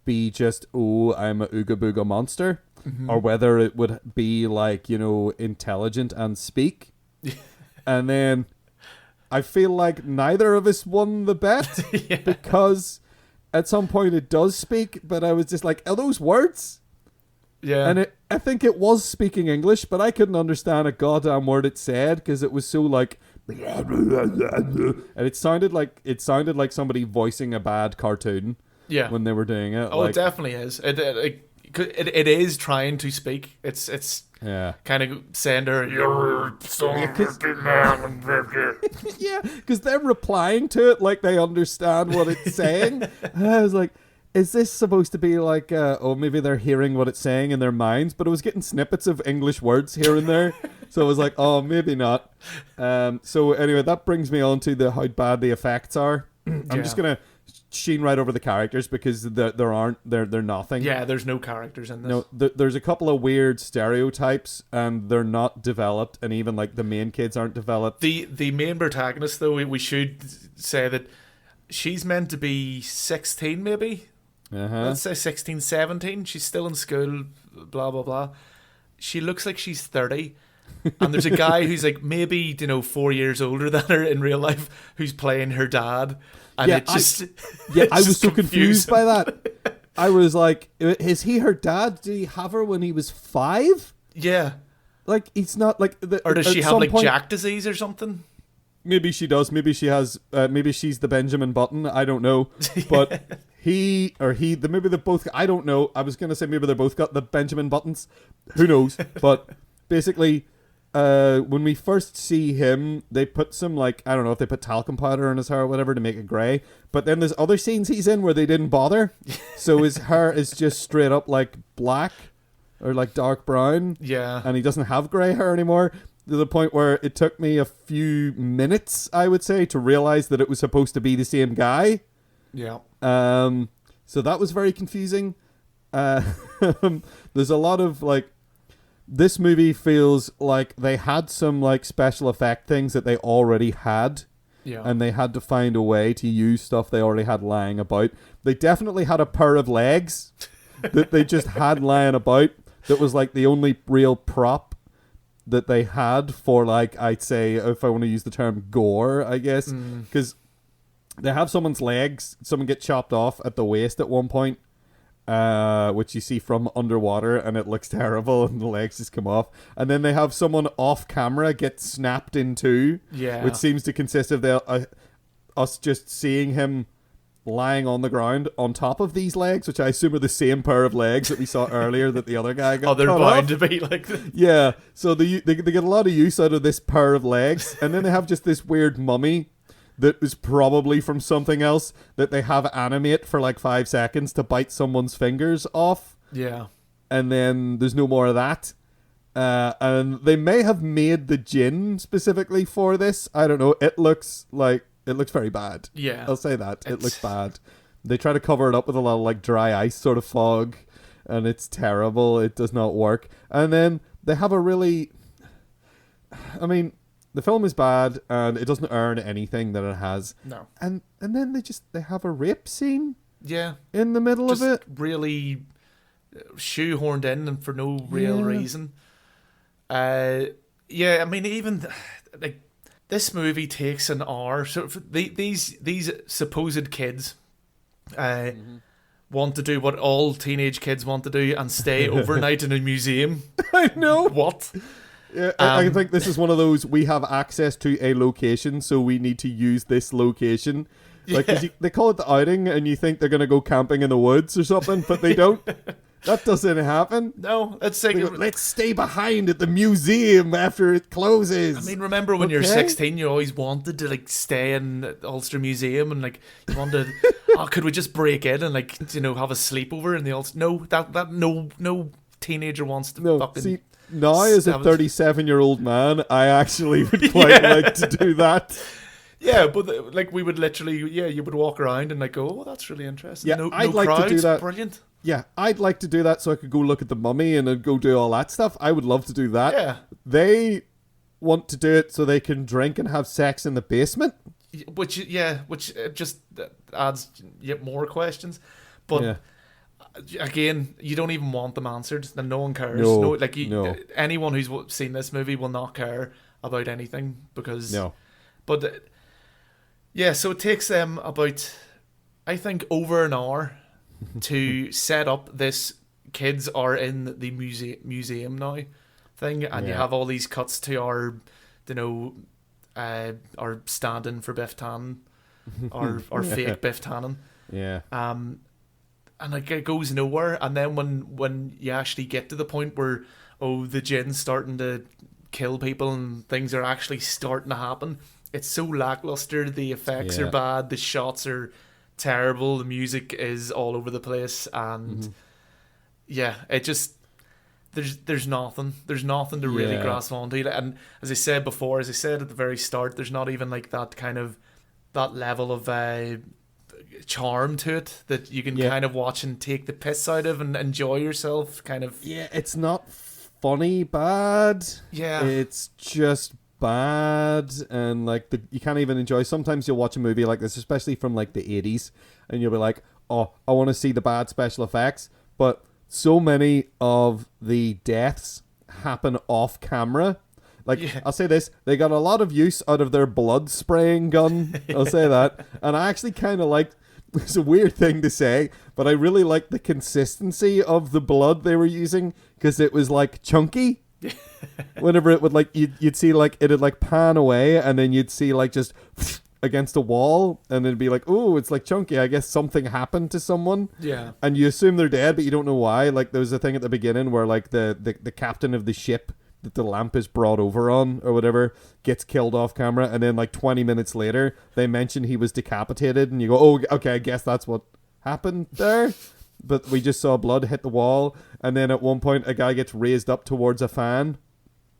be just, I'm a ooga booga monster, or whether it would be like, you know, intelligent and speak. And then I feel like neither of us won the bet because at some point it does speak, but I was just like, are those words? Yeah. And I think it was speaking English, but I couldn't understand a goddamn word it said because it was so like, and it sounded like somebody voicing a bad cartoon. Yeah. When they were doing it. Oh, like, it definitely is. It is trying to speak. It's kind of saying to her, "You're so man." Yeah, because they're replying to it like they understand what it's saying. And I was like, is this supposed to be like, maybe they're hearing what it's saying in their minds, but it was getting snippets of English words here and there. So I was like, oh, maybe not. So anyway, that brings me on to how bad the effects are. I'm just going to sheen right over the characters because they're nothing. Yeah, there's no characters in this. No, there's a couple of weird stereotypes and they're not developed, and even like the main kids aren't developed. The main protagonist, though, we should say that she's meant to be 16 maybe. Let's say 16, 17. She's still in school, blah, blah, blah. She looks like she's 30. And there's a guy who's like maybe, 4 years older than her in real life who's playing her dad. And I was so confused by that. I was like, is he her dad? Did he have her when he was 5? Yeah. Like, he's not like... or does she have like Jack disease or something? maybe she does. Maybe she has. Maybe she's the Benjamin Button. I don't know. But maybe they're both. I don't know. I was gonna say maybe they're both got the Benjamin Buttons. Who knows? But basically, when we first see him, they put some like I don't know if they put talcum powder in his hair or whatever to make it grey. But then there's other scenes he's in where they didn't bother, so his hair is just straight up like black or like dark brown. Yeah, and he doesn't have grey hair anymore. To the point where it took me a few minutes, I would say, to realize that it was supposed to be the same guy. Yeah. So that was very confusing. There's a lot of like, this movie feels like they had some like special effect things that they already had. Yeah. And they had to find a way to use stuff they already had lying about. They definitely had a pair of legs that they just had lying about. That was like the only real prop that they had for, like, I'd say, if I want to use the term gore, I guess, because they have someone's legs, someone get chopped off at the waist at one point, which you see from underwater, and it looks terrible, and the legs just come off. And then they have someone off camera get snapped in two, which seems to consist of us just seeing him lying on the ground on top of these legs, which I assume are the same pair of legs that we saw earlier that the other guy got. Oh, they're cut bound off. to be like that. Yeah, so they get a lot of use out of this pair of legs, and then they have just this weird mummy that was probably from something else that they have animate for like 5 seconds to bite someone's fingers off. Yeah. And then there's no more of that. And they may have made the Djinn specifically for this. I don't know. It looks very bad. Yeah. I'll say that. It looks bad. They try to cover it up with a lot of like dry ice sort of fog, and it's terrible. It does not work. And then they have a really... I mean, the film is bad, and it doesn't earn anything that it has. No. And then they have a rape scene. Yeah. In the middle of it. Really shoehorned in and for no real reason. I mean, even like this movie takes an hour. So for these supposed kids want to do what all teenage kids want to do and stay overnight in a museum. I know. What? Yeah, I think this is one of those, we have access to a location, so we need to use this location. Like, 'cause they call it the outing, and you think they're going to go camping in the woods or something, but they don't. That doesn't happen. No, it's like... Let's stay behind at the museum after it closes. I mean, remember when you're 16, you always wanted to, like, stay in the Ulster Museum, and, like, you wanted... could we just break in and, like, you know, have a sleepover in the Ulster... No, no teenager wants to fucking... See, now as a 37-year-old man, I actually would quite like to do that. Yeah, but like we would literally, you would walk around and like go, oh, that's really interesting. Yeah, I'd like to do that. Brilliant. Yeah, I'd like to do that so I could go look at the mummy and then go do all that stuff. I would love to do that. Yeah. They want to do it so they can drink and have sex in the basement. Which just adds yet more questions. But again, you don't even want them answered, and no one cares. Anyone who's seen this movie will not care about anything because. No. But. So it takes them about, I think, over an hour to set up this kids are in the museum now thing, and you have all these cuts to our stand-in for Biff Tannen, our fake Biff Tannen. Yeah. And like it goes nowhere, and then when you actually get to the point where the Djinn's starting to kill people and things are actually starting to happen, it's so lackluster. The effects are bad, the shots are terrible, the music is all over the place, and it just there's nothing to really grasp onto. And as I said at the very start, there's not even like that kind of that level of charm to it that you can kind of watch and take the piss out of and enjoy yourself kind of. It's not funny bad, it's just bad, and like you can't even enjoy. Sometimes you'll watch a movie like this, especially from like the 80s, and you'll be like, oh, I want to see the bad special effects, but so many of the deaths happen off camera. Like, I'll say this, they got a lot of use out of their blood spraying gun. I'll say that. And I actually kind of like, it's a weird thing to say, but I really like the consistency of the blood they were using, because it was like chunky. Whenever it would like you'd see like it'd like pan away, and then you'd see like just against a wall, and it'd be like, oh, it's like chunky. I guess something happened to someone. Yeah. And you assume they're dead, but you don't know why. Like there was a thing at the beginning where like the captain of the ship that the lamp is brought over on or whatever gets killed off camera, and then like 20 minutes later they mention he was decapitated, and you go, oh, okay, I guess that's what happened there. But we just saw blood hit the wall, and then at one point a guy gets raised up towards a fan.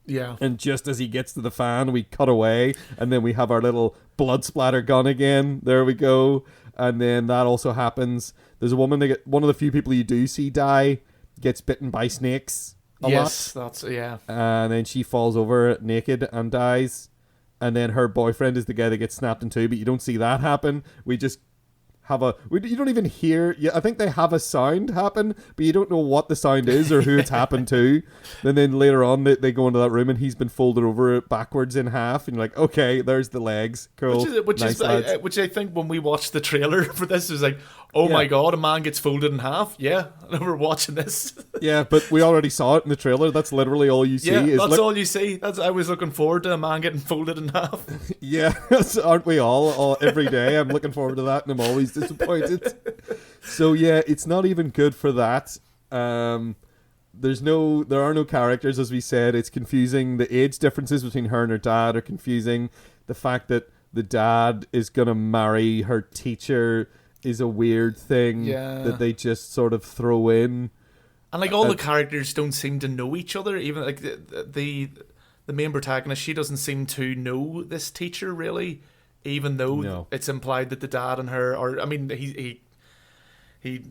Yeah. And just as he gets to the fan, we cut away, and then we have our little blood splatter gun again. There we go. And then that also happens. There's a woman one of the few people you do see die gets bitten by snakes a lot. Yes, that's And then she falls over naked and dies. And then her boyfriend is the guy that gets snapped in two, but you don't see that happen. We just you don't even hear. Yeah, I think they have a sound happen, but you don't know what the sound is or who it's happened to. And then later on, they go into that room, and he's been folded over backwards in half, and you're like, okay, there's the legs, cool. Which I think when we watched the trailer for this, it was like, oh my god, a man gets folded in half. Yeah, we're watching this. Yeah, but we already saw it in the trailer. That's literally all you see. Yeah, that's all you see. I was looking forward to a man getting folded in half. Yeah, aren't we all every day? I'm looking forward to that, and I'm always disappointed. So yeah, it's not even good for that. There are no characters, as we said. It's confusing. The age differences between her and her dad are confusing. The fact that the dad is gonna marry her teacher is a weird thing that they just sort of throw in. And like all the characters don't seem to know each other. Even like the main protagonist, she doesn't seem to know this teacher really, even though it's implied that the dad and her are. I mean, he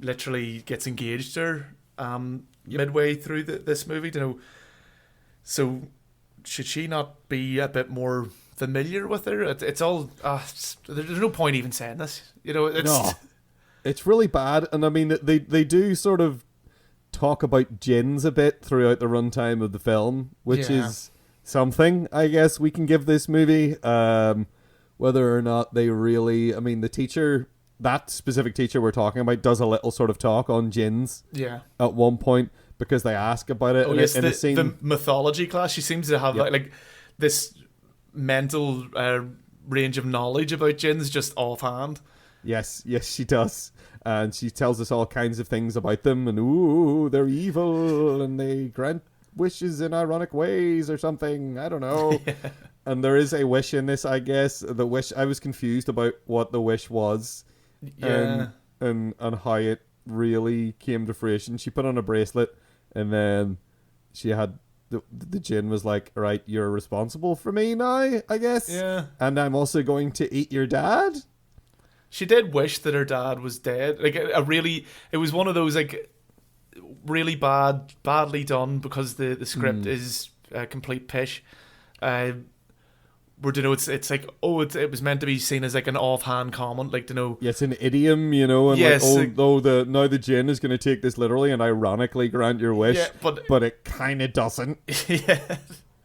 literally gets engaged to her midway through this movie. You know, so should she not be a bit more familiar with her? It's all. There's no point even saying this. You know, it's really bad. And I mean, they do sort of talk about Djinns a bit throughout the runtime of the film, which is something I guess we can give this movie. Whether or not they really, I mean, the teacher, that specific teacher we're talking about, does a little sort of talk on Djinns at one point because they ask about it. Oh, yes, the mythology class. She seems to have like this mental range of knowledge about Djinns just offhand. Yes, she does. And she tells us all kinds of things about them, and ooh, they're evil, and they grant wishes in ironic ways or something. I don't know. And there is a wish in this, I guess. The wish, I was confused about what the wish was. And how it really came to fruition. She put on a bracelet, and then she had the Djinn was like, right, you're responsible for me now, I guess. Yeah. And I'm also going to eat your dad. She did wish that her dad was dead. Like it was one of those like really badly done because the script is complete pish. Where you know it's like it was meant to be seen as like an offhand comment, like it's an idiom, you know, and yes, now the Djinn is going to take this literally and ironically grant your wish, but it kind of doesn't. Yeah,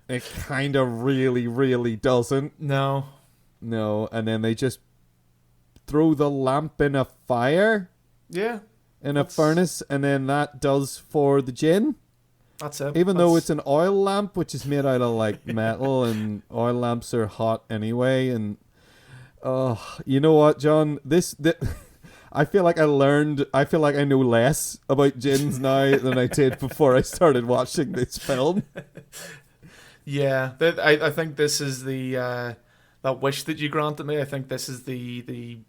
it kind of really doesn't. No, and then they just throw the lamp in a fire. Yeah. In a furnace, and then that does for the Djinn. That's it. Even though it's an oil lamp, which is made out of like metal, and oil lamps are hot anyway. And you know what, John? I feel like I know less about Djinns now than I did before I started watching this film. Yeah, I think this is the that wish that you granted me. I think this is the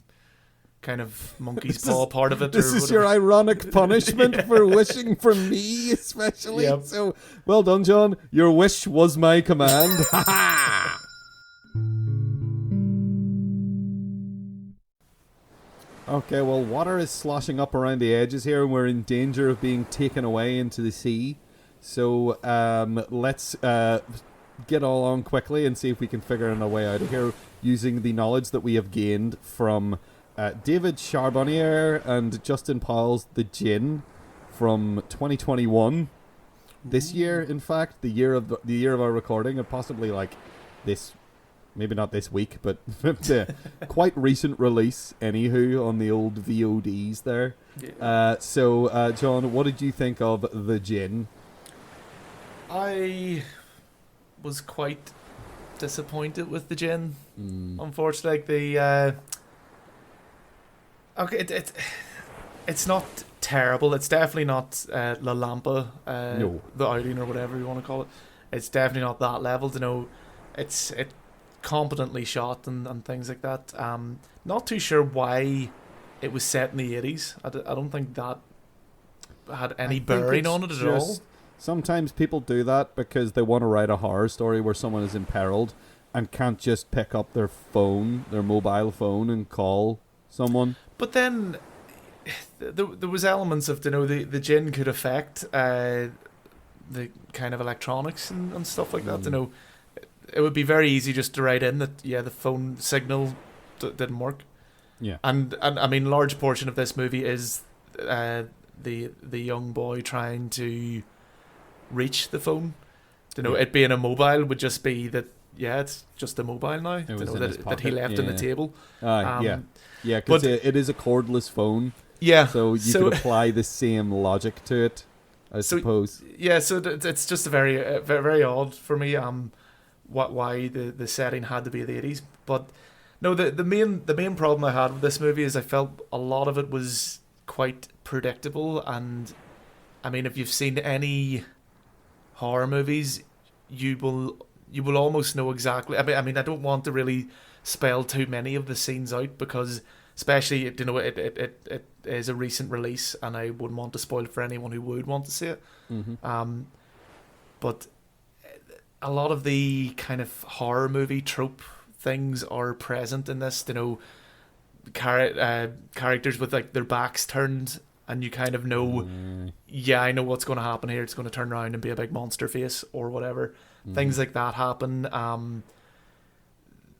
kind of monkey's paw part of it. This is your ironic punishment for wishing for me, especially. Yep. So, well done, John. Your wish was my command. Okay, well, water is sloshing up around the edges here, and we're in danger of being taken away into the sea. So, let's get all on quickly and see if we can figure a way out of here using the knowledge that we have gained from David Charbonier and Justin Powell's The Djinn from 2021. This year, in fact, the year of our recording, and possibly like this, maybe not this week, but quite recent release, anywho, on the old VODs there. Yeah. So, John, what did you think of The Djinn? I was quite disappointed with the Djinn. Unfortunately, like the okay, it's not terrible. It's definitely not La Lampa, No. the outing or whatever you want to call it. It's definitely not that level. You know, it's competently shot and things like that. Not too sure why it was set in the 80s. I don't think that had any bearing on it at all. Sometimes people do that because they want to write a horror story where someone is imperiled and can't just pick up their phone, their mobile phone, and call someone. But then there was elements of, you know, the Djinn could affect the kind of electronics and stuff like that. You know, it would be very easy just to write in that the phone signal didn't work. Yeah, and I mean, large portion of this movie is the young boy trying to reach the phone. You know, it being a mobile would just be that. Yeah, it's just a mobile now. You know, that he left on the table. Because it is a cordless phone. Yeah, so you could apply the same logic to it, I suppose. Yeah, so it's just a very, very odd for me. Why the setting had to be the 80s, but no, the main problem I had with this movie is I felt a lot of it was quite predictable, and I mean, if you've seen any horror movies, you will almost know exactly. I mean, I don't want to really spell too many of the scenes out because, especially, you know, it is a recent release, and I wouldn't want to spoil it for anyone who would want to see it. But a lot of the kind of horror movie trope things are present in this. You know, characters with like their backs turned, and you kind of know, I know what's going to happen here. It's going to turn around and be a big monster face or whatever. Things like that happen.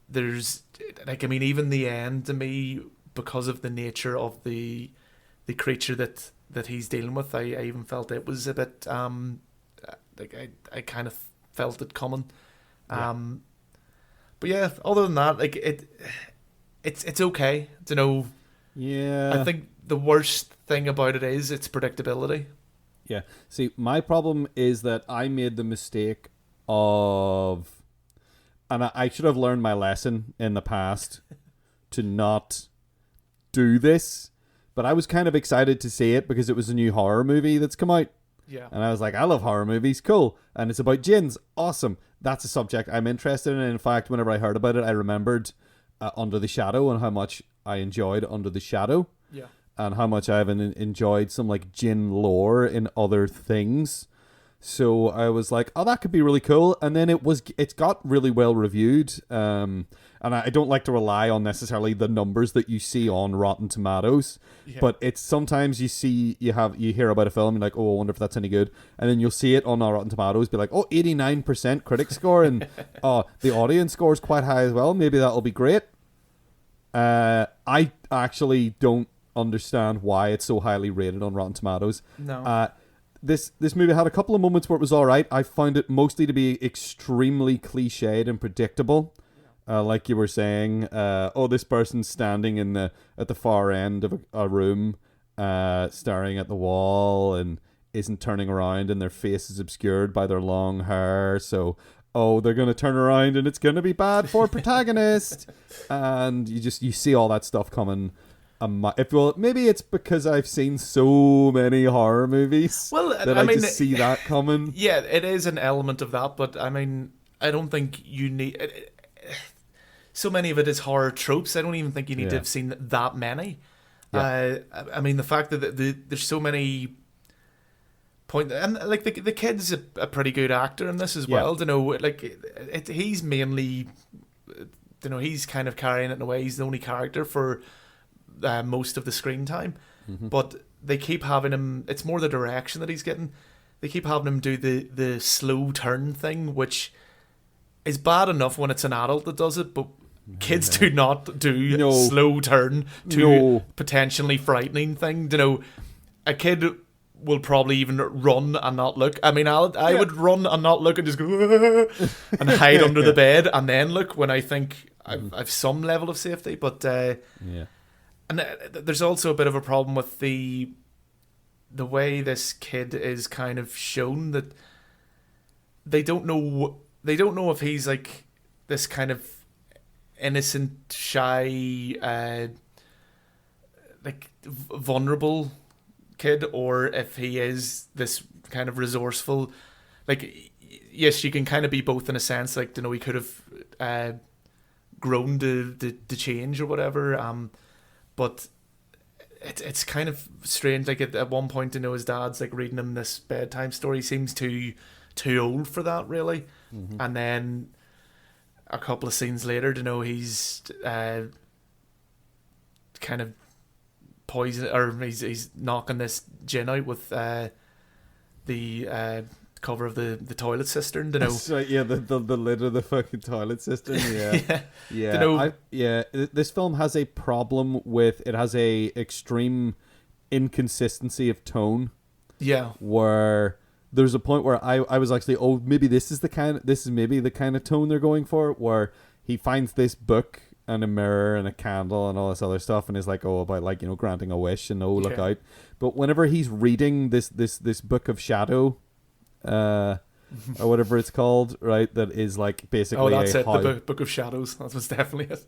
There's like, I mean, even the end to me, because of the nature of the creature that he's dealing with, I even felt it was a bit like I kind of felt it coming. But yeah, other than that, like it's okay. You know, I think the worst thing about it is its predictability. Yeah. See, my problem is that I made the mistake of, and I should have learned my lesson in the past to not do this, but I was kind of excited to see it because it was a new horror movie that's come out. Yeah. And I was like, I love horror movies, cool. And it's about Djinns, awesome. That's a subject I'm interested in. And in fact, whenever I heard about it, I remembered Under the Shadow and how much I enjoyed Under the Shadow. Yeah. And how much I have enjoyed some like Djinn lore in other things. So I was like, oh, that could be really cool. And then it's got really well reviewed. And I don't like to rely on necessarily the numbers that you see on Rotten Tomatoes. Yeah. But it's sometimes you hear about a film and like, oh, I wonder if that's any good. And then you'll see it on Rotten Tomatoes, be like, oh, 89% critic score. And the audience score is quite high as well. Maybe that'll be great. I actually don't understand why it's so highly rated on Rotten Tomatoes. No. This movie had a couple of moments where it was all right. I found it mostly to be extremely cliched and predictable. Like you were saying, this person's standing at the far end of a room, staring at the wall and isn't turning around, and their face is obscured by their long hair. So, they're going to turn around and it's going to be bad for protagonist. And you see all that stuff coming. Maybe it's because I've seen so many horror movies that I just see that coming. Yeah, it is an element of that, but I mean, I don't think you need... so many of it is horror tropes. I don't even think you need to have seen that many. Yeah. I mean, the fact that there's so many... And like the kid's a pretty good actor in this as well. You know, like he's mainly... You know, he's kind of carrying it in a way. He's the only character for... most of the screen time, but they keep having him. It's more the direction that he's getting. They keep having him do the slow turn thing, which is bad enough when it's an adult that does it, but kids do not do slow turn to potentially frightening thing. You know, a kid will probably even run and not look. I mean, I would run and not look and just go and hide under the bed and then look when I think I've some level of safety, but And there's also a bit of a problem with the way this kid is kind of shown, that they don't know if he's like this kind of innocent, shy, like vulnerable kid, or if he is this kind of resourceful. Like, yes, you can kind of be both in a sense. Like, he could have grown to change or whatever. But it's kind of strange. Like at one point, his dad's like reading him this bedtime story. He seems too old for that, really. Mm-hmm. And then a couple of scenes later, he's kind of poison, or he's knocking this Djinn out with the cover of the toilet cistern. That's right, yeah, the lid of the fucking toilet cistern. Yeah, This film has a problem with it has a extreme inconsistency of tone. Yeah, where there's a point where I was actually, maybe this is maybe the kind of tone they're going for, where he finds this book and a mirror and a candle and all this other stuff, and is like, about like, granting a wish and look out. But whenever he's reading this book of shadow, or whatever it's called, right, that is like basically the book of shadows. That was definitely it.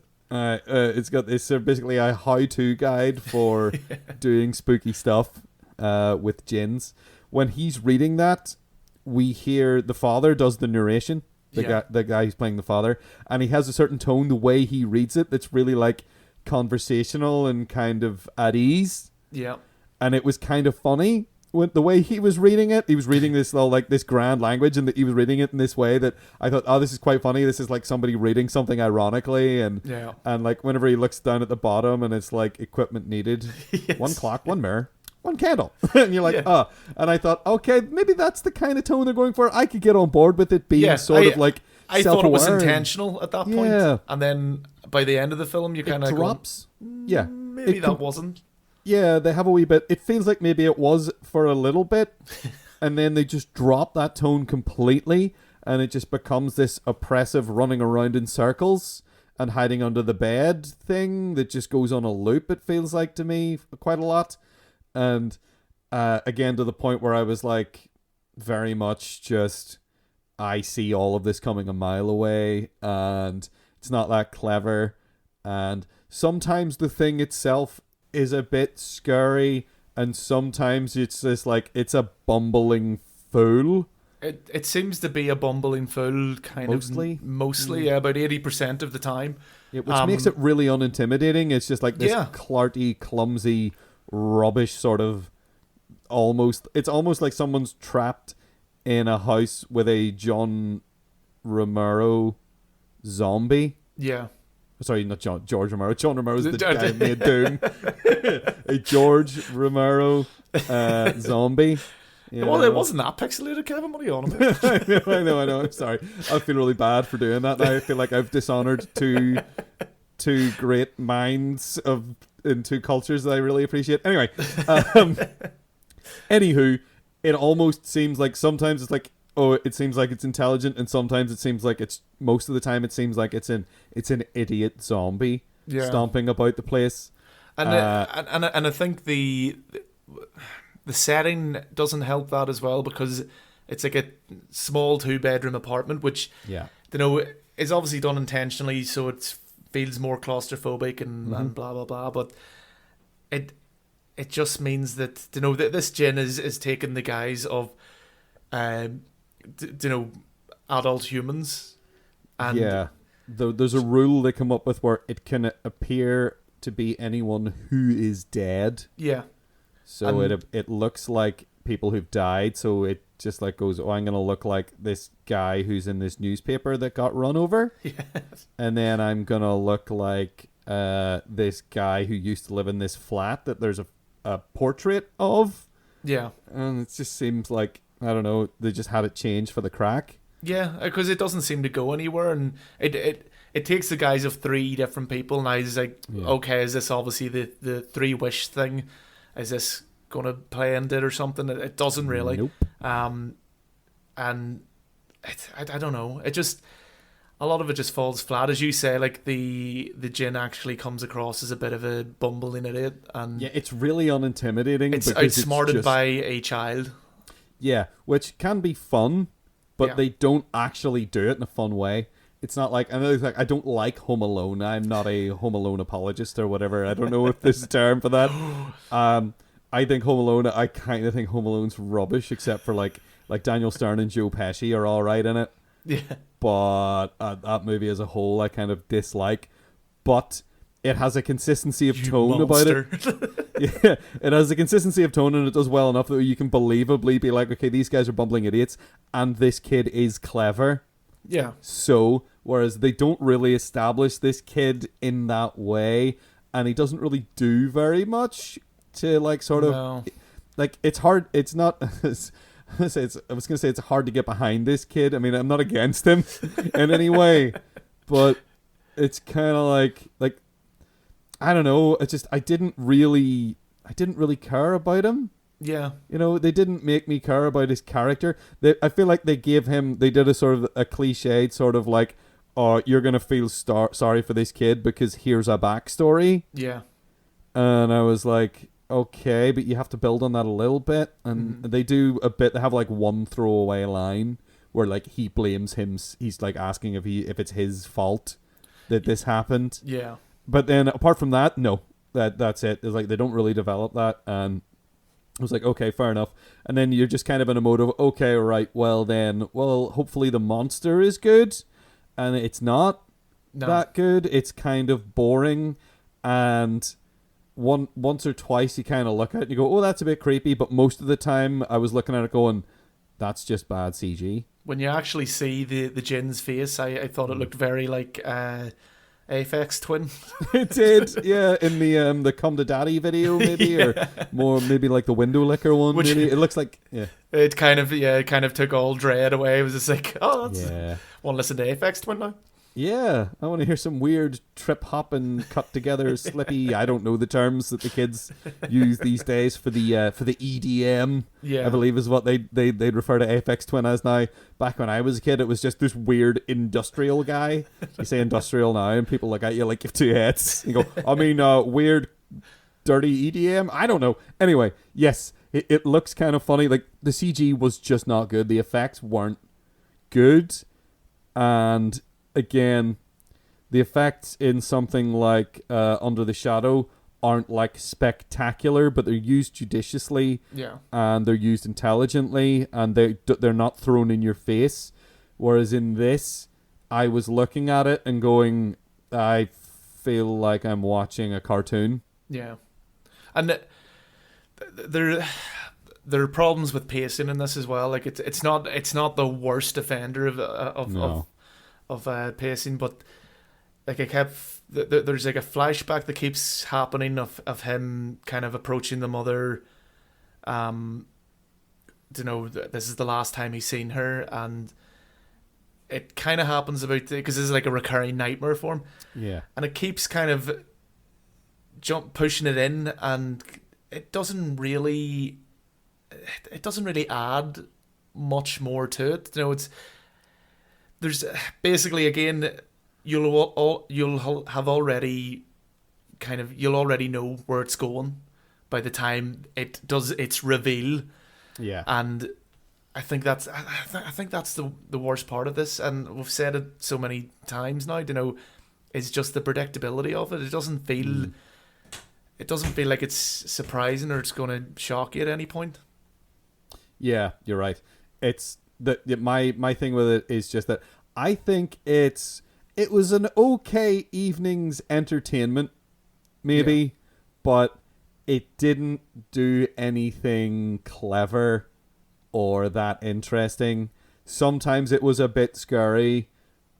It's basically a how-to guide for doing spooky stuff with Djinns. When he's reading that, we hear the father does the narration. The guy who's playing the father, and he has a certain tone the way he reads it that's really like conversational and kind of at ease. Yeah. And it was kind of funny with the way he was reading it. He was reading this like this grand language, and he was reading it in this way that I thought, this is quite funny. This is like somebody reading something ironically, and like whenever he looks down at the bottom and it's like equipment needed, yes. 1 clock, 1 mirror, 1 candle, and you're like, and I thought, okay, maybe that's the kind of tone they're going for. I could get on board with it being of like I thought it was intentional at that point, and then by the end of the film, you kind of drops. Maybe that wasn't. Yeah, they have a wee bit. It feels like maybe it was for a little bit, and then they just drop that tone completely, and it just becomes this oppressive running around in circles and hiding under the bed thing that just goes on a loop, it feels like to me quite a lot. And again, to the point where I was like, very much just, I see all of this coming a mile away, and it's not that clever. And sometimes the thing itself is a bit scary, and sometimes it's just like, it's a bumbling fool. It seems to be a bumbling fool, mostly, about 80% of the time. Yeah, which makes it really unintimidating. It's just like this clarty, clumsy, rubbish sort of it's almost like someone's trapped in a house with a John Romero zombie. Yeah. Sorry, not George Romero. John Romero's the guy who made Doom. A George Romero zombie. Well, it wasn't that pixelated, Kevin. What are you on about? I know. I'm sorry. I feel really bad for doing that now. I feel like I've dishonored two great minds in two cultures that I really appreciate. Anyway, anywho, it almost seems like sometimes it's like, it seems like it's intelligent, and sometimes it seems like most of the time it seems like it's an idiot zombie stomping about the place. And I think the setting doesn't help that as well, because it's like a small 2-bedroom apartment, which is obviously done intentionally, so it feels more claustrophobic and blah blah blah. But it just means that that this Djinn is taking the guise of adult humans, and there's a rule they come up with where it can appear to be anyone who is dead. Yeah. So it looks like people who've died. So it just like goes, I'm going to look like this guy who's in this newspaper that got run over. Yes. And then I'm going to look like this guy who used to live in this flat that there's a portrait of. Yeah. And it just seems like, I don't know, they just had it changed for the crack. Yeah, because it doesn't seem to go anywhere. And it takes the guise of 3 different people. And I was like, okay, is this obviously the 3 wish thing? Is this going to play into it or something? It doesn't really. Nope. And I don't know. It just, a lot of it just falls flat. As you say, like the Djinn actually comes across as a bit of a bumbling idiot. And yeah, it's really unintimidating. It's outsmarted by a child. Yeah, which can be fun, but they don't actually do it in a fun way. It's not like, I don't like Home Alone. I'm not a Home Alone apologist or whatever. I don't know if there's a term for that. I think Home Alone, I kind of think Home Alone's rubbish, except for like Daniel Stern and Joe Pesci are all right in it. Yeah. But that movie as a whole, I kind of dislike. But it has a consistency of tone about it. Yeah, it has a consistency of tone, and it does well enough that you can believably be like, okay, these guys are bumbling idiots, and this kid is clever. Yeah. So, whereas they don't really establish this kid in that way, and he doesn't really do very much to like sort of like, it's hard. It's not. I was gonna say it's hard to get behind this kid. I mean, I'm not against him in any way, but it's kind of like I don't know. It's just I didn't really care about him. Yeah. You know, they didn't make me care about his character. I feel like they did a sort of a cliched sort of like, oh, you're going to feel sorry for this kid because here's a backstory. Yeah. And I was like, okay, but you have to build on that a little bit. And they do a bit, they have like one throwaway line where like he blames him. He's like asking if it's his fault that this happened. Yeah. But then apart from that, no, that's it. It's like they don't really develop that. And I was like, okay, fair enough. And then you're just kind of in a mode of, okay, right, well, hopefully the monster is good. And it's not that good. It's kind of boring. And once or twice you kind of look at it and you go, oh, that's a bit creepy. But most of the time I was looking at it going, that's just bad CG. When you actually see the Djinn's face, I thought it looked very like Aphex Twin. It did, yeah. In the Come to Daddy video, maybe, yeah. Or more maybe like the Window Licker one. Maybe it looks like, yeah. It kind of took all dread away. It was just like, oh, that's want to listen to Aphex Twin now? Yeah, I want to hear some weird trip hopping, cut together, slippy. I don't know the terms that the kids use these days for the EDM. Yeah, I believe is what they'd refer to Aphex Twin as now. Back when I was a kid, it was just this weird industrial guy. You say industrial now, and people look at you like you have two heads. You go, I mean, weird, dirty EDM. I don't know. Anyway, yes, it looks kind of funny. Like the CG was just not good. The effects weren't good, and again, the effects in something like Under the Shadow aren't like spectacular, but they're used judiciously, and they're used intelligently, and they're not thrown in your face. Whereas in this, I was looking at it and going, I feel like I'm watching a cartoon. Yeah, and there are problems with pacing in this as well. Like it's not the worst offender of pacing, but like there's like a flashback that keeps happening of him kind of approaching the mother. This is the last time he's seen her, and it kind of happens because this is like a recurring nightmare for him. Yeah, and it keeps kind of pushing it in, and it doesn't really add much more to it. There's basically, again, you'll already know where it's going by the time it does its reveal. Yeah, and I think that's the worst part of this, and we've said it so many times now. Is just the predictability of it. It doesn't feel like it's surprising or it's going to shock you at any point. Yeah, you're right. It's my thing with it is just that I think it was an okay evening's entertainment, maybe, but it didn't do anything clever or that interesting. Sometimes it was a bit scary,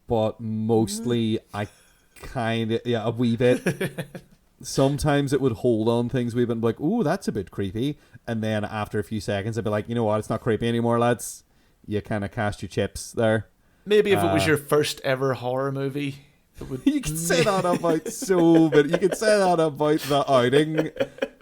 but mostly I kind of, a wee bit. Sometimes it would hold on things we've been like, ooh, that's a bit creepy. And then after a few seconds, I'd be like, you know what, it's not creepy anymore, lads. You kind of cast your chips there. Maybe if it was your first ever horror movie, it would... You could say that about you could say that about The Outing.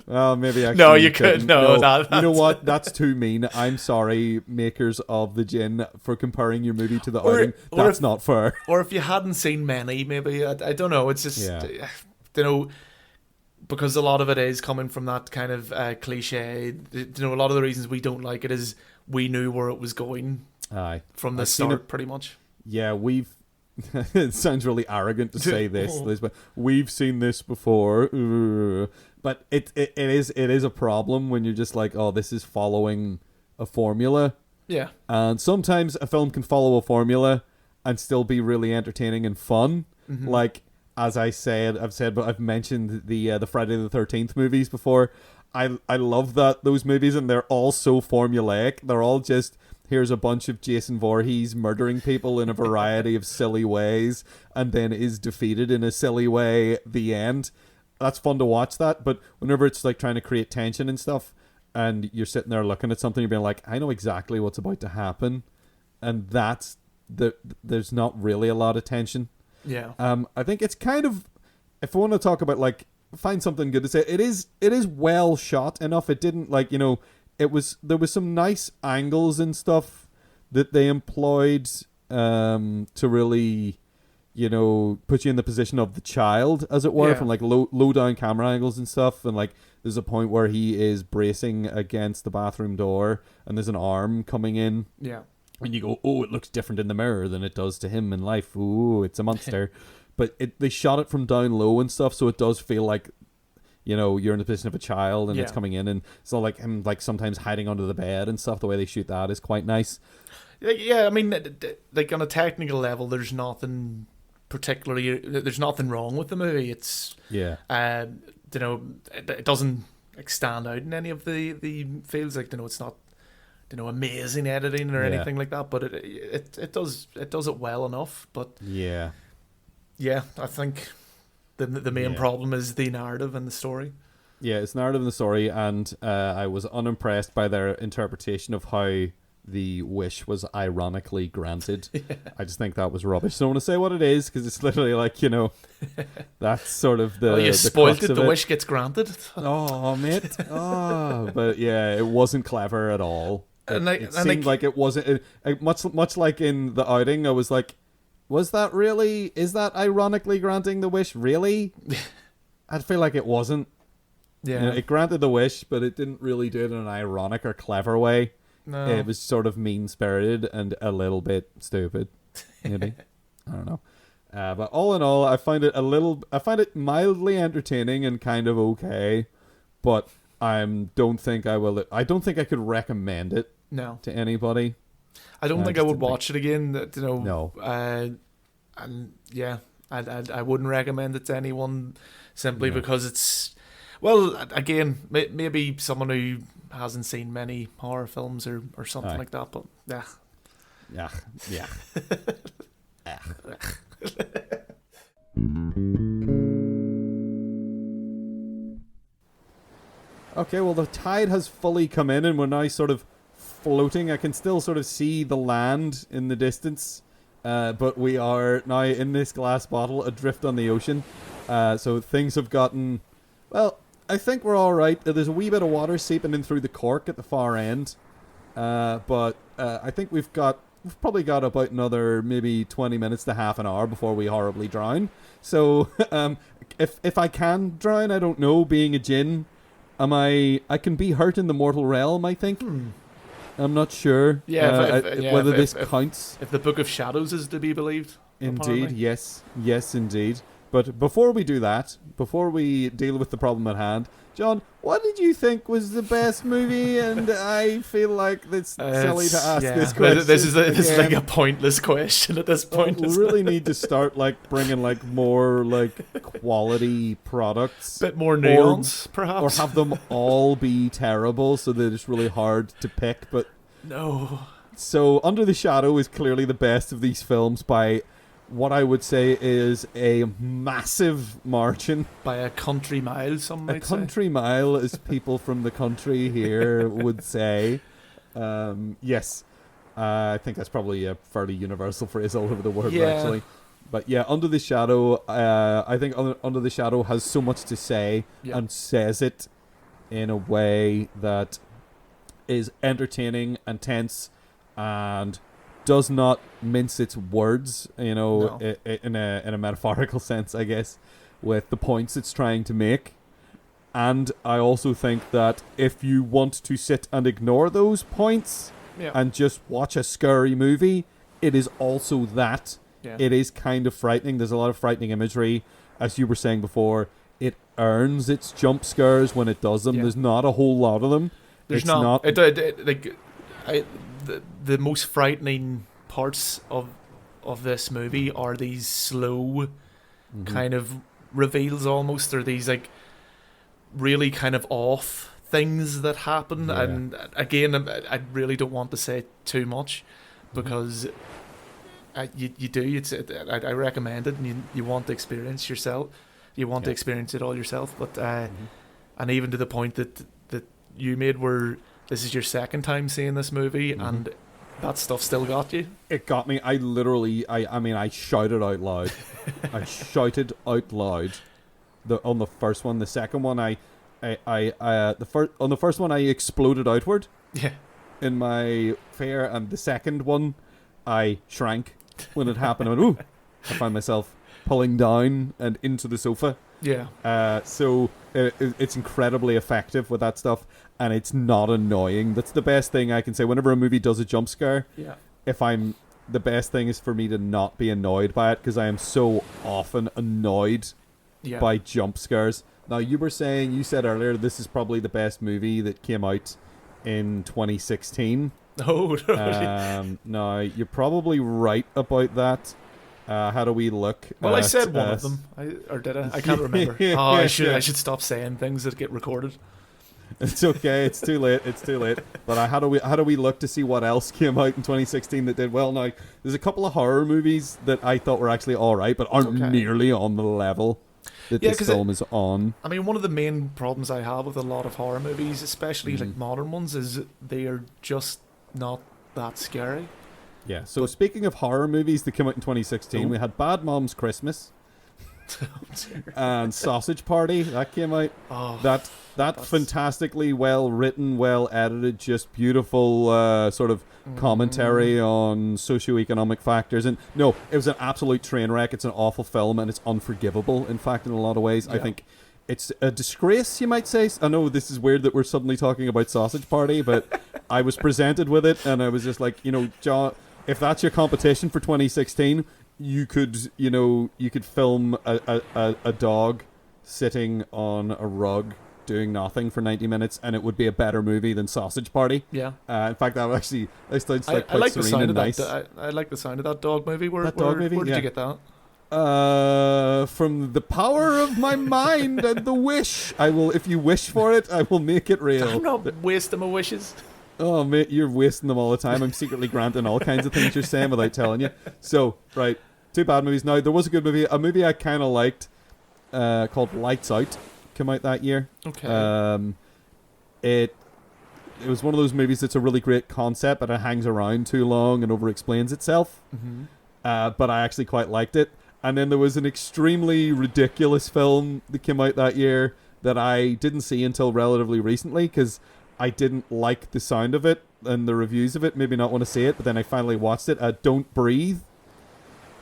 Well, maybe actually. No, you couldn't. No, you know what? That's too mean. I'm sorry, makers of the Djinn, for comparing your movie to The Outing. That's not fair. Or if you hadn't seen many, maybe. I don't know. It's just, because a lot of it is coming from that kind of cliche. A lot of the reasons we don't like it is we knew where it was going Aye. from the I've seen start, pretty much. Yeah, we've. It sounds really arrogant to say this, Liz, but we've seen this before. But it is a problem when you're just like, oh, this is following a formula. Yeah. And sometimes a film can follow a formula and still be really entertaining and fun. Mm-hmm. Like, as I've mentioned the Friday the 13th movies before. I love those movies, and they're all so formulaic. They're all just, here's a bunch of Jason Voorhees murdering people in a variety of silly ways, and then is defeated in a silly way. The end. That's fun to watch that, but whenever it's like trying to create tension and stuff, and you're sitting there looking at something, you're being like, I know exactly what's about to happen, and there's not really a lot of tension. Yeah. I think it's kind of, if I want to talk about like, find something good to say, it is well shot enough. It didn't like, there was some nice angles and stuff that they employed to really, put you in the position of the child, as it were, from like low down camera angles and stuff. And like, there's a point where he is bracing against the bathroom door, and there's an arm coming in. Yeah. And you go, oh, it looks different in the mirror than it does to him in life. Ooh, it's a monster. But they shot it from down low and stuff, so it does feel like, you're in the position of a child, and it's coming in, and so like him like sometimes hiding under the bed and stuff. The way they shoot that is quite nice. Yeah, I mean, like on a technical level, there's nothing wrong with the movie. It's it doesn't like stand out in any of the fields. Like it's not amazing editing or anything like that, but it does it well enough. But yeah, I think the main problem is the narrative and the story. Yeah, it's narrative and the story, and I was unimpressed by their interpretation of how the wish was ironically granted. I just think that was rubbish. So I don't want to say what it is, because it's literally like, that's sort of the... you spoiled it, the wish gets granted. Oh, mate. Oh, but yeah, it wasn't clever at all. It seemed like it wasn't... much like in The Outing, I was like, is that ironically granting the wish? Really? I feel like it wasn't. Yeah. It granted the wish, but it didn't really do it in an ironic or clever way. No. It was sort of mean-spirited and a little bit stupid, maybe. I don't know. But all in all, I find it mildly entertaining and kind of okay, but I don't think I could recommend it to anybody. I don't think I would watch it again. No. And yeah, I wouldn't recommend it to anyone simply because it's, well, again, maybe someone who hasn't seen many horror films or something like that, but yeah. Okay, well, the tide has fully come in, and we're now sort of floating. I can still sort of see the land in the distance, but we are now in this glass bottle adrift on the ocean. So things have gotten, well, I think we're all right. There's a wee bit of water seeping in through the cork at the far end, but I think we've probably got about another maybe 20 minutes to half an hour before we horribly drown. So if I can drown, I don't know. Being a Djinn, I can be hurt in the mortal realm, I think. I'm not sure whether this counts. If the Book of Shadows is to be believed. Indeed, apparently. Yes, indeed. But before we do that, before we deal with the problem at hand, John, what did you think was the best movie? And I feel like it's silly to ask this question. This is like a pointless question at this point. We really need to start like bringing like more like quality products, bit more nuance, perhaps, or have them all be terrible so that it's really hard to pick. But no. So Under the Shadow is clearly the best of these films by what I would say is a massive margin. By a country mile, some might say. A country mile, as people from the country here would say. Yes. I think that's probably a fairly universal phrase all over the world, actually. But yeah, Under the Shadow, I think Under the Shadow has so much to say and says it in a way that is entertaining and tense and does not mince its words, in a metaphorical sense, I guess, with the points it's trying to make. And I also think that if you want to sit and ignore those points, Yeah. and just watch a scary movie, it is also that. Yeah. It is kind of frightening. There's a lot of frightening imagery. As you were saying before, it earns its jump scares when it does them. Yeah. There's not a whole lot of them. There's It's not. The most frightening parts of this movie are these slow kind of reveals almost, or these like really kind of off things that happen. Yeah. And again, I really don't want to say too much because you do. I recommend it, and you want to experience yourself. You want to experience it all yourself. But and even to the point that you made where this is your second time seeing this movie, and that stuff still got you. It got me. I literally, I shouted out loud. I shouted out loud on the first one. The second one, on the first one, I exploded outward. Yeah. In my fear, and the second one, I shrank when it happened. I went, ooh! I found myself pulling down and into the sofa. Yeah. So it's incredibly effective with that stuff, and it's not annoying. That's the best thing I can say. Whenever a movie does a jump scare, the best thing is for me to not be annoyed by it, because I am so often annoyed by jump scares. Now, you said earlier this is probably the best movie that came out in 2016. Oh, no. No, you're probably right about that. How do we look? Well, I said one of them, or did I? I can't remember. I should stop saying things that get recorded. It's okay. It's too late. But how do we look to see what else came out in 2016 that did well? Now, there's a couple of horror movies that I thought were actually all right, but aren't nearly on the level that this film is on. I mean, one of the main problems I have with a lot of horror movies, especially like modern ones, is they are just not that scary. Yeah, so speaking of horror movies that came out in 2016, we had Bad Moms Christmas and Sausage Party. That came out. Oh, that's fantastically well written, well edited, just beautiful sort of commentary on socioeconomic factors. And no, it was an absolute train wreck. It's an awful film, and it's unforgivable, in fact, in a lot of ways. I think it's a disgrace, you might say. I know this is weird that we're suddenly talking about Sausage Party, but I was presented with it, and I was just like, John, if that's your competition for 2016, you could film a dog sitting on a rug doing nothing for 90 minutes, and it would be a better movie than Sausage Party. Yeah. In fact, that would actually sounds like I like the serene sound and of nice. that. I like the sound of that dog movie. Where did you get that? From the power of my mind and the wish. I will, if you wish for it, I will make it real. I'm not wasting my wishes. Oh, mate, you're wasting them all the time. I'm secretly granting all kinds of things you're saying without telling you. So, right, two bad movies. Now, there was a good movie. A movie I kind of liked called Lights Out. Came out that year. Okay. It was one of those movies that's a really great concept, but it hangs around too long and over-explains itself. But I actually quite liked it. And then there was an extremely ridiculous film that came out that year that I didn't see until relatively recently, because I didn't like the sound of it and the reviews of it, maybe not want to see it, but then I finally watched it. Don't Breathe.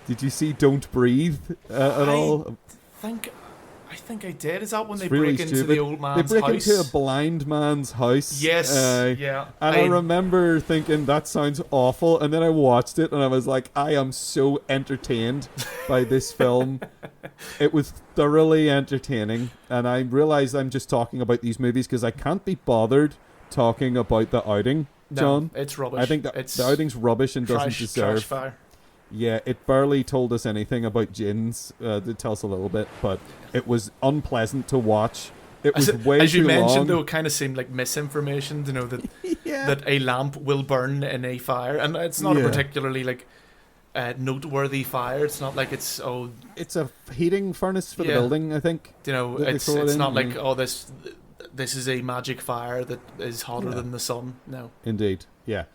Did you see Don't Breathe at all? I think I did. Is that when It's they really break into stupid. the old man's house? They break into a blind man's house. Yes, yeah. And I remember thinking, that sounds awful, and then I watched it and I was like, I am so entertained by this film. It was thoroughly entertaining, and I realised I'm just talking about these movies because I can't be bothered talking about The Outing, John. No, it's rubbish. I think The Outing's rubbish and doesn't deserve... Trash fire. Yeah, it barely told us anything about Djinns. It tells us a little bit, but it was unpleasant to watch. It was way too long. As you mentioned, though, it kind of seemed like misinformation to know that that a lamp will burn in a fire, and it's not a particularly like noteworthy fire. It's not like it's a heating furnace for the building, I think. It's not like this is a magic fire that is hotter than the sun. No, indeed, yeah.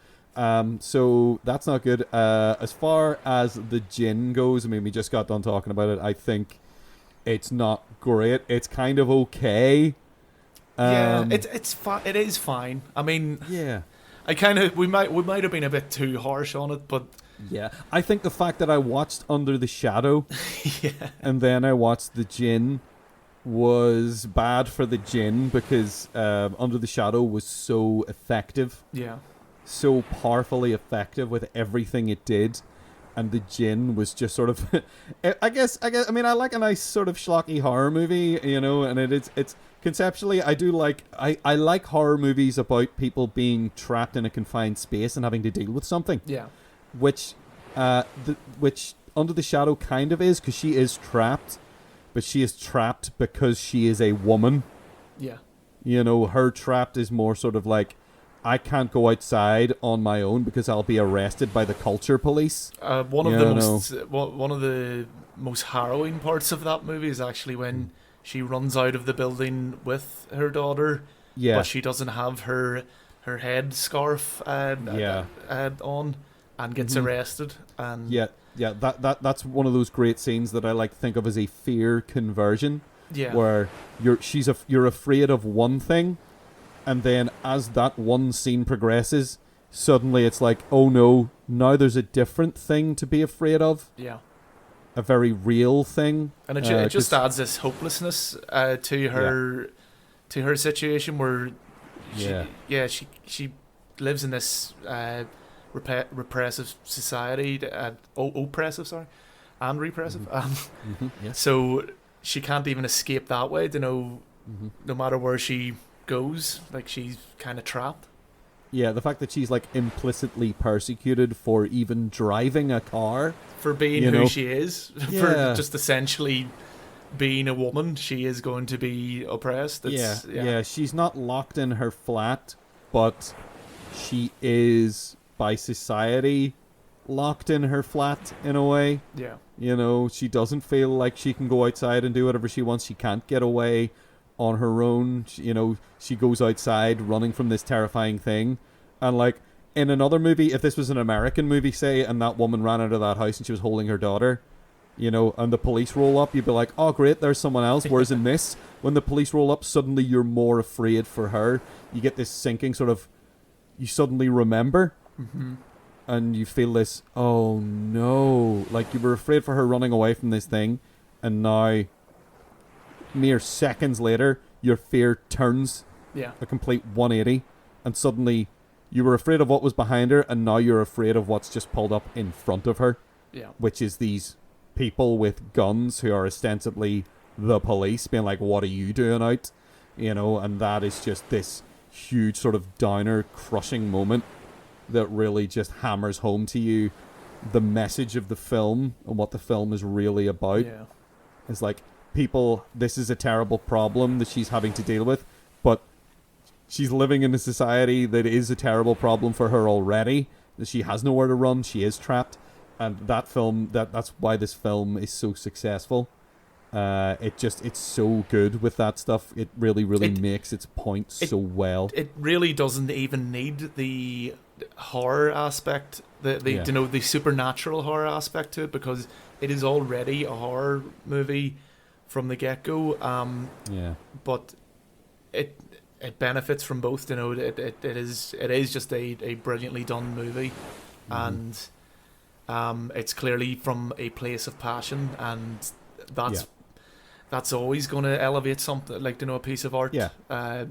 So that's not good. As far as the Djinn goes, I mean, we just got done talking about it. I think it's not great. It's kind of okay. It's fine. It is fine. I mean, we might have been a bit too harsh on it, but yeah, I think the fact that I watched Under the Shadow, and then I watched the Djinn was bad for the Djinn because Under the Shadow was so effective. Yeah. so powerfully effective with everything it did, and the Djinn was just sort of I guess I mean, I like a nice sort of schlocky horror movie, you know, and it's conceptually I do like I like horror movies about people being trapped in a confined space and having to deal with something. Yeah. Which which Under the Shadow kind of is, because she is trapped, but she is trapped because she is a woman. Yeah. You know, her trapped is more sort of like, I can't go outside on my own because I'll be arrested by the culture police. One of the most harrowing parts of that movie is actually when she runs out of the building with her daughter, but she doesn't have her head scarf on, and gets arrested. And that's one of those great scenes that I like to think of as a fear conversion. Yeah. Where you're afraid of one thing, and then as that one scene progresses, suddenly it's like, oh no, now there's a different thing to be afraid of. Yeah. A very real thing. And it just adds this hopelessness to her situation, where she lives in this repressive society, oppressive and repressive. Yes. So she can't even escape that way. No matter where she goes, like, she's kind of trapped. Yeah, the fact that she's like implicitly persecuted for even driving a car, for being who she is, for just essentially being a woman, she is going to be oppressed. She's not locked in her flat, but she is by society locked in her flat in a way. Yeah. You know, she doesn't feel like she can go outside and do whatever she wants. She can't get away on her own. She goes outside running from this terrifying thing. And like, in another movie, if this was an American movie, say, and that woman ran out of that house and she was holding her daughter, and the police roll up, you'd be like, oh great, there's someone else. Whereas in this, when the police roll up, suddenly you're more afraid for her. You get this sinking sort of, you suddenly remember. Mm-hmm. And you feel this, oh no, like you were afraid for her running away from this thing, and now, mere seconds later, your fear turns a complete 180, and suddenly you were afraid of what was behind her, and now you're afraid of what's just pulled up in front of her, which is these people with guns who are ostensibly the police, being like, what are you doing out? And that is just this huge sort of downer, crushing moment that really just hammers home to you the message of the film and what the film is really about. Yeah. It's like, people, this is a terrible problem that she's having to deal with, but she's living in a society that is a terrible problem for her already. She has nowhere to run. She is trapped. And that film, that's why this film is so successful. It's so good with that stuff. It really makes its point so well. It really doesn't even need the horror aspect, the supernatural horror aspect to it, because it is already a horror movie from the get-go. But it benefits from both. It is just a brilliantly done movie, and it's clearly from a place of passion, and that's always going to elevate something, like, a piece of art a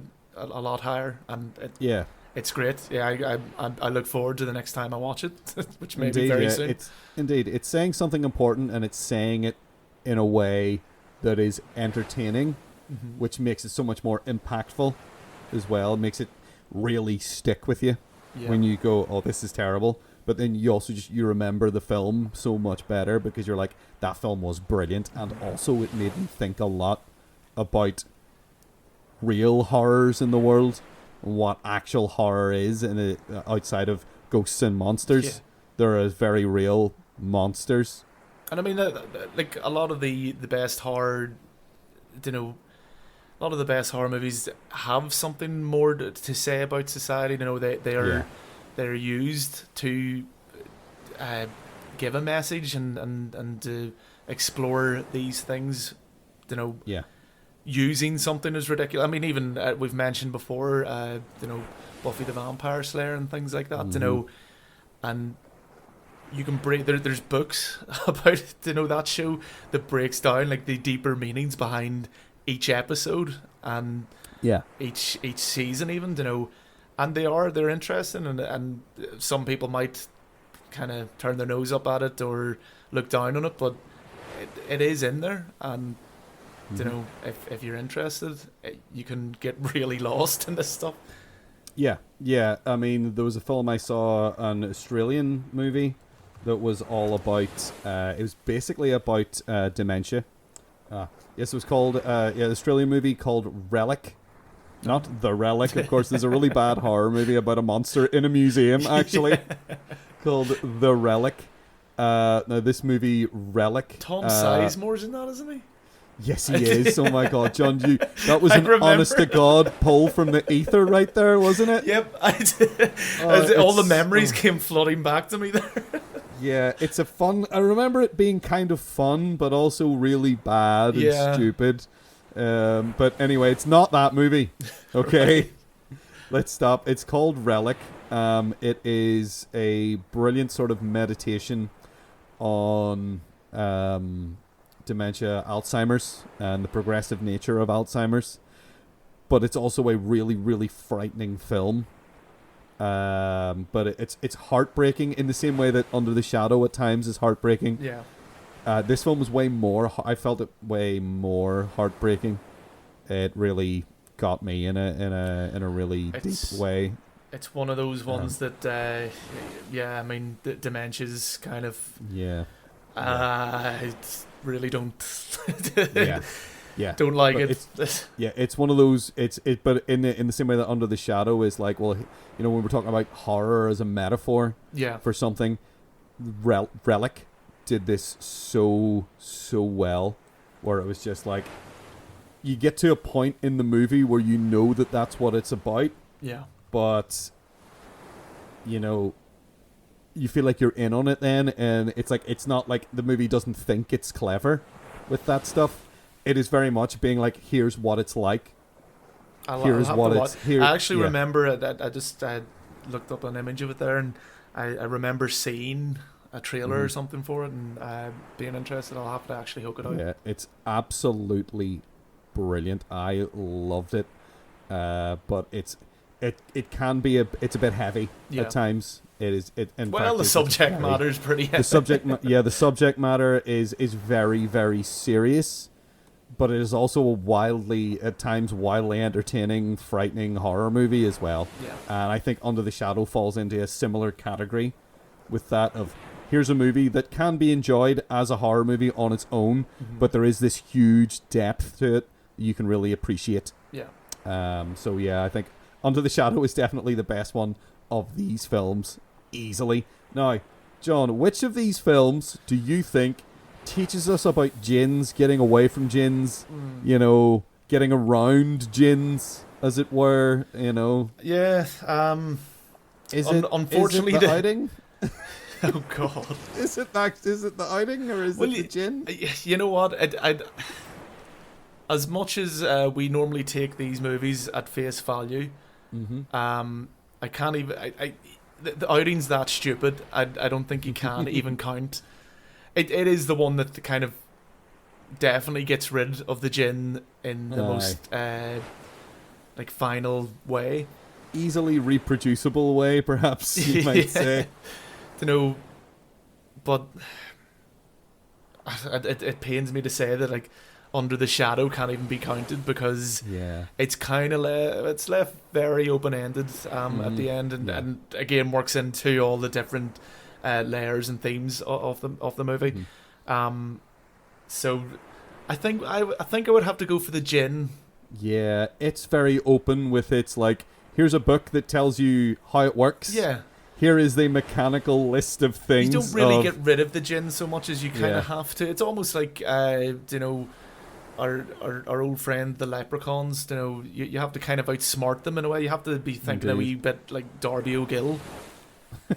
lot higher, and it's great. I look forward to the next time I watch it, which may be very soon. It's saying something important, and it's saying it in a way that is entertaining, which makes it so much more impactful as well. It makes it really stick with you when you go, oh, this is terrible. But then you also you remember the film so much better, because you're like, that film was brilliant, and also it made me think a lot about real horrors in the world, what actual horror is, outside of ghosts and monsters. There are very real monsters. And I mean, like, a lot of the best horror, a lot of the best horror movies have something more to say about society. They're used to give a message and to explore these things, using something as ridiculous. I mean, even we've mentioned before, Buffy the Vampire Slayer and things like that, and you can break. There's books about that show that breaks down, like, the deeper meanings behind each episode and each season, even, and they're interesting, and some people might kind of turn their nose up at it or look down on it, but it is in there, and you know, if you're interested, you can get really lost in this stuff. Yeah. I mean, there was a film I saw, an Australian movie that was all about. It was basically about dementia. Yes, it was called an Australian movie called Relic. Not The Relic, of course. There's a really bad horror movie about a monster in a museum, actually, called The Relic. Now, this movie, Relic... Tom Sizemore's in that, isn't he? Yes, he is. Oh, my God. John, that was an honest-to-God pull from the ether right there, wasn't it? Yep. All the memories came flooding back to me there. Yeah, it's a fun... I remember it being kind of fun, but also really bad and stupid. But anyway, it's not that movie. Okay? Right. Let's stop. It's called Relic. It is a brilliant sort of meditation on dementia, Alzheimer's, and the progressive nature of Alzheimer's. But it's also a really, really frightening film. But it's heartbreaking in the same way that Under the Shadow at times is heartbreaking. Yeah. This film was way more. I felt it way more heartbreaking. It really got me in a really deep way. It's one of those ones that, I mean, dementia's kind of. Yeah. I really don't. Yeah. Don't like but it. It's one of those. But in the same way that Under the Shadow is like, well, you know, when we're talking about horror as a metaphor. Yeah. For something, Relic did this so well, where it was just like, you get to a point in the movie where you know that that's what it's about. Yeah. But, you know, you feel like you're in on it then, and it's like, it's not like the movie doesn't think it's clever with that stuff. It is very much being like, here's what it's like. Here's what it's... I actually remember it. I just looked up an image of it there, and I remember seeing a trailer or something for it, and being interested. I'll have to actually hook it out. Yeah, it's absolutely brilliant. I loved it. But it can be it's a bit heavy at times. It is. The subject matter is pretty heavy. The subject matter is very, very serious, but it is also a at times wildly entertaining, frightening horror movie as well. Yeah. And I think Under the Shadow falls into a similar category with that of, here's a movie that can be enjoyed as a horror movie on its own, but there is this huge depth to it you can really appreciate. Yeah. So yeah, I think Under the Shadow is definitely the best one of these films, easily. Now, John, which of these films do you think teaches us about Djinns, getting away from Djinns, you know, getting around Djinns, as it were, you know? Yeah. Unfortunately, is it the outing? Oh God! Is it the outing, or is it the Djinn? You know what? As much as we normally take these movies at face value, I can't even. The outing's that stupid. I don't think you can even count. It is the one that kind of definitely gets rid of the Djinn in the most like final way, easily reproducible way, perhaps you might say. You know, but it pains me to say that, like, Under the Shadow can't even be counted, because it's kind of it's left very open ended at the end, and again works into all the different layers and themes of the movie. So I think I would have to go for the Djinn. Yeah, it's very open with its like, here's a book that tells you how it works. Yeah. Here is the mechanical list of things. You don't really get rid of the Djinn so much as you kind of have to. It's almost like, you know, our old friend the leprechauns. You know, you have to kind of outsmart them in a way. You have to be thinking a wee bit like Darby O'Gill.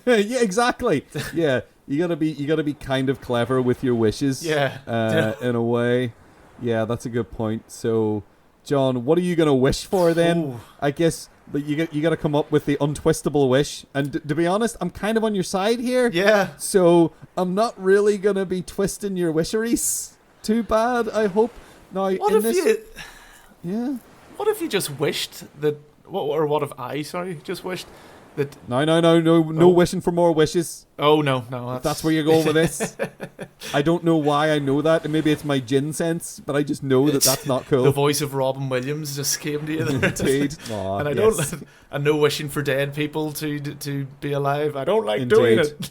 Yeah, exactly. Yeah, you gotta be kind of clever with your wishes. Yeah, in a way. Yeah, that's a good point. So, John, what are you gonna wish for then? Ooh. I guess. But you got to come up with the untwistable wish. And to be honest, I'm kind of on your side here. Yeah. So I'm not really going to be twisting your wisheries too bad, I hope. Now, What if you just wished that what if I, just wished that... No wishing for more wishes. Oh, no. That's where you're going with this. I don't know why I know that. And maybe it's my Djinn sense, but I just know that's not cool. The voice of Robin Williams just came to you there. Indeed. Aw, and I yes. and no wishing for dead people to be alive. I don't like doing it.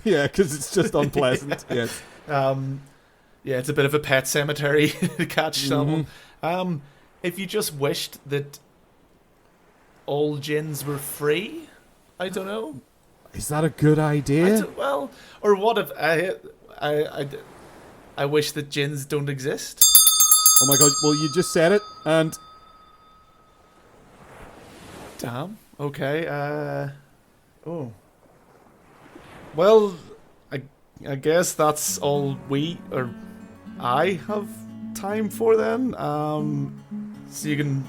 Yeah, because it's just unpleasant. Yes. Yeah, it's a bit of a Pet Cemetery catch someone. If you just wished that all Djinns were free, I don't know. Is that a good idea? Well, or what if I wish that Djinns don't exist? Oh my god! Well, you just said it, and damn. Okay. Oh. Well, I guess that's all I have time for then. So you can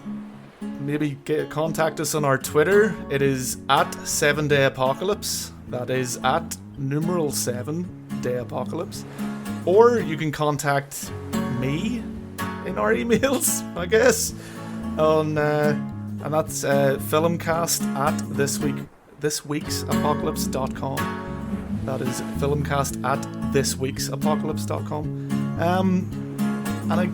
maybe contact us on our Twitter. It is at 7dayapocalypse. That is at numeral 7dayapocalypse. Or you can contact me in our emails, I guess. And that's filmcast at thisweeksapocalypse.com. That is filmcast at thisweeksapocalypse.com. And I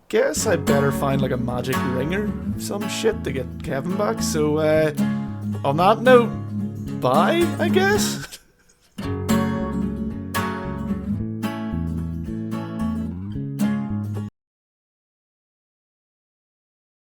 guess I better find like a magic ring or some shit to get Kevin back. So on that note, bye, I guess.